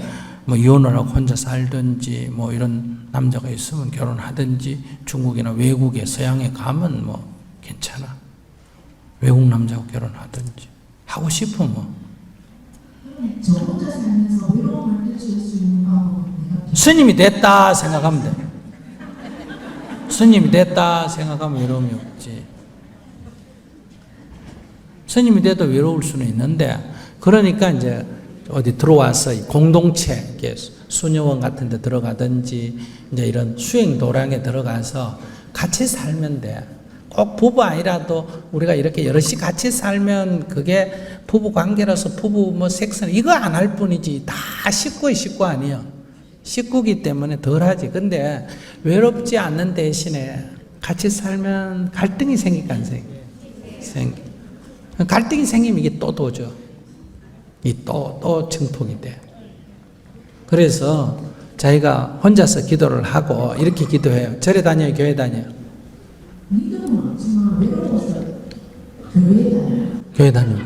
뭐 이혼을 하고 혼자 살든지 뭐 이런 남자가 있으면 결혼하든지 중국이나 외국에 서양에 가면 뭐 괜찮아. 외국 남자하고 결혼하든지 하고 싶으면. 저 혼자 살면서 외로움을 느낄 수 있는 방법은 내가 스님이 됐다 생각하면 돼. 스님이 됐다 생각하면 외로움이 없지. 스님이 돼도 외로울 수는 있는데, 그러니까 이제 어디 들어와서 공동체, 이렇게 수녀원 같은 데 들어가든지, 이제 이런 수행 도량에 들어가서 같이 살면 돼. 꼭 부부 아니라도 우리가 이렇게 여럿이 같이 살면 그게 부부 관계라서 부부 뭐 섹스는 이거 안 할 뿐이지. 다 식구의 식구 아니에요. 식구기 때문에 덜 하지. 근데 외롭지 않는 대신에 같이 살면 갈등이 생기니까 안 생겨. 갈등이 생기면 이게 또 도죠. 또 증폭이 돼. 그래서 자기가 혼자서 기도를 하고 이렇게 기도해요. 절에 다녀요, 교회 다녀요? 믿음은 없지만 외로워서 교회에 다녀요. 교회 다녀요.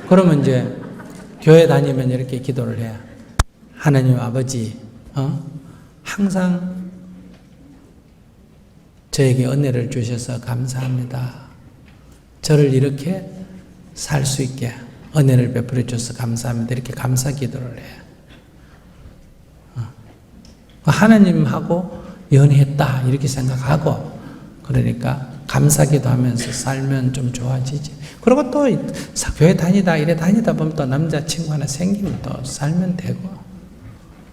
그러면 이제 교회 다니면 이렇게 기도를 해요. 하나님 아버지, 항상 저에게 은혜를 주셔서 감사합니다. 저를 이렇게 살 수 있게 은혜를 베풀어 주셔서 감사합니다. 이렇게 감사 기도를 해요. 하나님하고 연애했다 이렇게 생각하고, 그러니까 감사 기도하면서 살면 좀 좋아지지. 그리고 또 교회 다니다 이래 다니다 보면 또 남자친구 하나 생기면 또 살면 되고,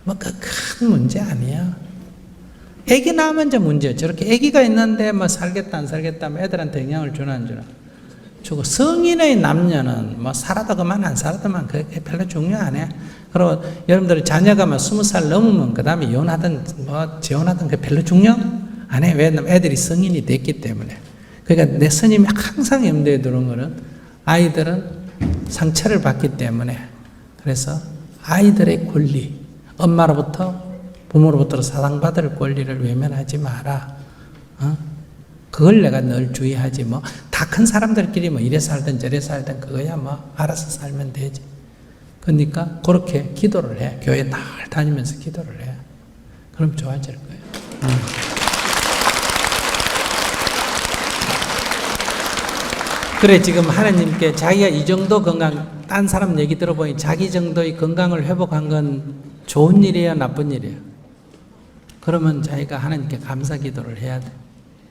뭐 그 큰 문제 아니야. 애기 낳으면 이제 문제야. 저렇게 애기가 있는데 뭐 살겠다 안 살겠다 하면 애들한테 영향을 주나 안 주나? 주고. 성인의 남녀는 뭐 살아도 그만 안 살아도만 그게 별로 중요 안 해. 그리고 여러분들 자녀가 뭐 20살 넘으면 그 다음에 이혼하든 뭐 재혼하든 그게 별로 중요 안 해. 왜냐면 애들이 성인이 됐기 때문에. 그러니까 내 스님이 항상 염두에 두는 거는 아이들은 상처를 받기 때문에, 그래서 아이들의 권리, 엄마로부터 부모로부터 사랑받을 권리를 외면하지 마라. 그걸 내가 늘 주의하지. 뭐 다 큰 사람들끼리 뭐 이래 살든 저래 살든 그거야 뭐 알아서 살면 되지. 그러니까 그렇게 기도를 해. 교회 날 다니면서 기도를 해. 그럼 좋아질 거예요. 그래, 지금 하나님께 자기가 이 정도 건강, 딴 사람 얘기 들어보니 자기 정도의 건강을 회복한 건 좋은 일이에요, 나쁜 일이에요? 그러면 자기가 하나님께 감사 기도를 해야 돼.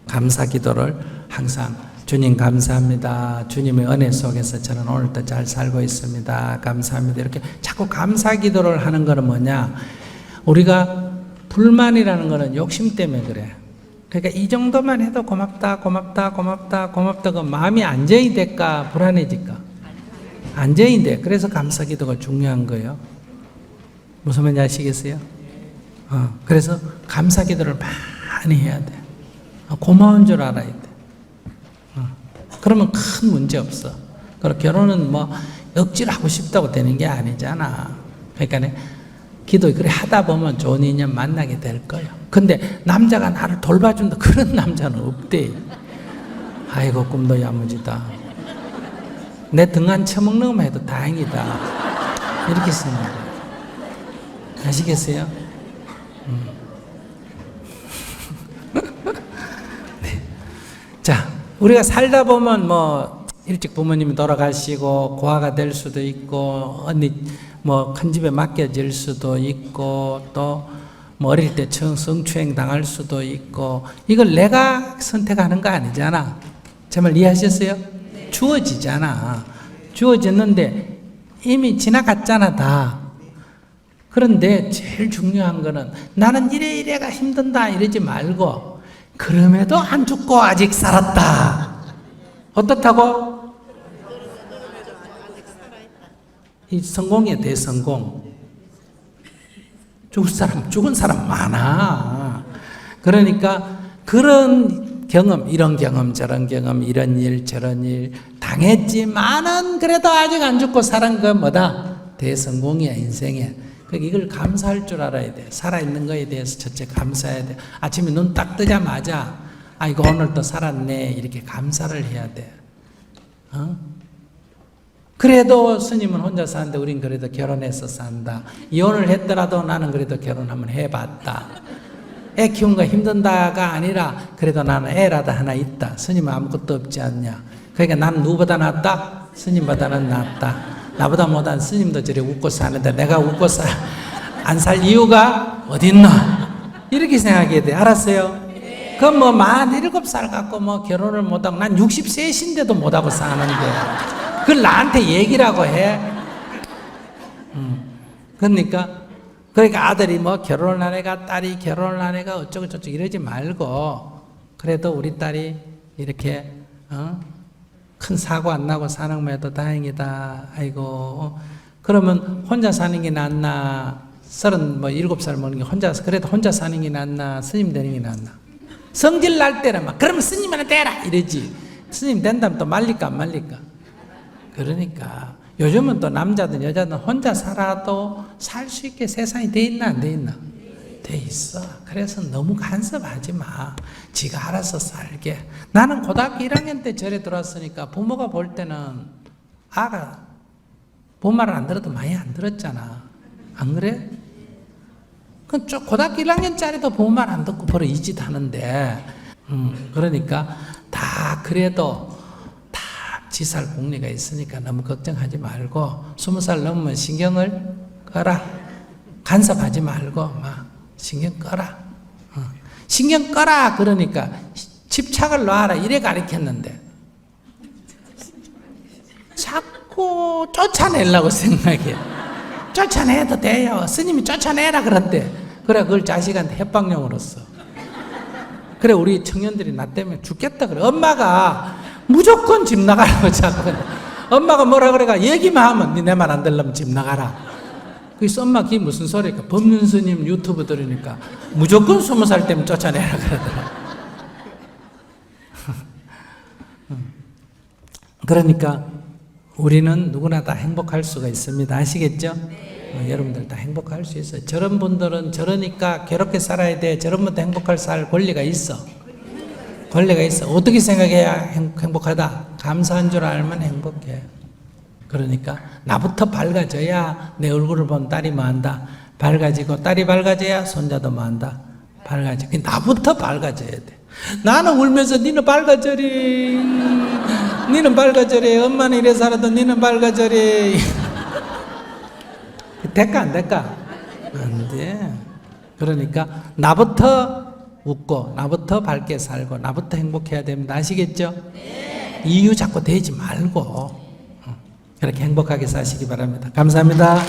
감사 기도를 항상, 주님 감사합니다. 주님의 은혜 속에서 저는 오늘도 잘 살고 있습니다. 감사합니다. 이렇게 자꾸 감사 기도를 하는 거는 뭐냐? 우리가 불만이라는 거는 욕심 때문에 그래. 그러니까 이 정도만 해도 고맙다, 고맙다, 고맙다, 고맙다가 마음이 안정이 될까, 불안해질까? 안정이 돼. 그래서 감사 기도가 중요한 거예요. 무슨 말인지 아시겠어요? 그래서 감사 기도를 많이 해야 돼. 고마운 줄 알아야 돼. 그러면 큰 문제 없어. 그리고 결혼은 뭐 억지로 하고 싶다고 되는 게 아니잖아. 그러니까 기도 그래 하다 보면 좋은 인연 만나게 될 거예요. 근데 남자가 나를 돌봐준다 그런 남자는 없대. 아이고 꿈도 야무지다. 내 등 안 쳐먹는 것만 해도 다행이다. 이렇게 생각해요. 아시겠어요? 네. 자, 우리가 살다 보면 뭐 일찍 부모님이 돌아가시고 고아가 될 수도 있고 언니 뭐 큰 집에 맡겨질 수도 있고 또 뭐 어릴 때 성추행 당할 수도 있고 이걸 내가 선택하는 거 아니잖아. 제 말 이해하셨어요? 주어지잖아. 주어졌는데 이미 지나갔잖아 다. 그런데 제일 중요한 거는 나는 이래가 힘든다 이러지 말고 그럼에도 안 죽고 아직 살았다. 어떻다고? 이 성공이야 대성공. 죽은 사람 많아. 그러니까 그런 경험, 이런 경험, 저런 경험, 이런 일, 저런 일 당했지만은 그래도 아직 안 죽고 살은 건 뭐다? 대성공이야 인생에. 그러니까 이걸 감사할 줄 알아야 돼. 살아있는 거에 대해서 첫째 감사해야 돼. 아침에 눈 딱 뜨자마자 아이고 오늘 또 살았네 이렇게 감사를 해야 돼. 그래도 스님은 혼자 사는데 우린 그래도 결혼해서 산다. 이혼을 했더라도 나는 그래도 결혼 한번 해봤다. 애 키우는 거 힘든다가 아니라 그래도 나는 애라도 하나 있다. 스님은 아무것도 없지 않냐. 그러니까 나는 누구보다 낫다? 스님보다는 낫다. 나보다 못한 스님도 저리 웃고 사는데 내가 웃고 안 살 이유가 어딨나? 이렇게 생각해야 돼. 알았어요? 그럼 뭐 47살 갖고 뭐 결혼을 못하고 난 60세신데도 못하고 사는데 그걸 나한테 얘기라고 해. 그러니까 아들이 뭐 결혼을 안 해가 딸이 결혼을 안 해가 어쩌고 저쩌고 이러지 말고 그래도 우리 딸이 이렇게 큰 사고 안 나고 사는 것만 해도 다행이다. 아이고 그러면 혼자 사는 게 낫나? 37살 먹는 게 그래도 혼자 사는 게 낫나? 스님 되는 게 낫나? 성질 날 때는 막 그러면 스님한테 되라 이러지. 스님 된다면 또 말릴까 안 말릴까? 그러니까 요즘은 또 남자든 여자든 혼자 살아도 살 수 있게 세상이 돼 있나 안 돼 있나? 돼 있어. 그래서 너무 간섭하지 마. 지가 알아서 살게. 나는 고등학교 1학년 때 절에 들어왔으니까 부모가 볼 때는 아가 부모 말을 안 들어도 많이 안 들었잖아. 안 그래? 고등학교 1학년짜리도 부모 말 안 듣고 바로 이 짓 하는데 그러니까 다 그래도 지살 복리가 있으니까 너무 걱정하지 말고 20살 넘으면 신경을 꺼라. 간섭하지 말고 막 신경 꺼라. 신경 꺼라 그러니까 집착을 놔라 이래 가르쳤는데 자꾸 쫓아내려고 생각해. 쫓아내도 돼요. 스님이 쫓아내라 그랬대. 그래 그걸 자식한테 협박용으로 써. 그래 우리 청년들이 나 때문에 죽겠다 그래. 엄마가 무조건 집 나가라고 자꾸. 엄마가 뭐라 그래가 얘기만 하면 니 내 말 안 들으면 집 나가라. 그래서 엄마 그게 무슨 소리일까? 법륜 스님 유튜브 들으니까 무조건 20살 때면 쫓아내라 그러더라. 그러니까 우리는 누구나 다 행복할 수가 있습니다. 아시겠죠? 여러분들 다 행복할 수 있어요. 저런 분들은 저러니까 괴롭게 살아야 돼. 저런 분도 행복할 살 권리가 있어. 권리가 있어. 어떻게 생각해야 행복하다? 감사한 줄 알면 행복해. 그러니까 나부터 밝아져야 내 얼굴을 본 딸이 뭐한다? 밝아지고 딸이 밝아져야 손자도 뭐한다? 밝아지고 나부터 밝아져야 돼. 나는 울면서 니는 밝아져리. 니는 밝아져리. 엄마는 이래 살아도 니는 밝아져리. 될까 안 될까? 안 돼. 그러니까 나부터 웃고 나부터 밝게 살고 나부터 행복해야 됩니다. 아시겠죠? 네. 이유 자꾸 대지 말고 그렇게 행복하게 사시기 바랍니다. 감사합니다.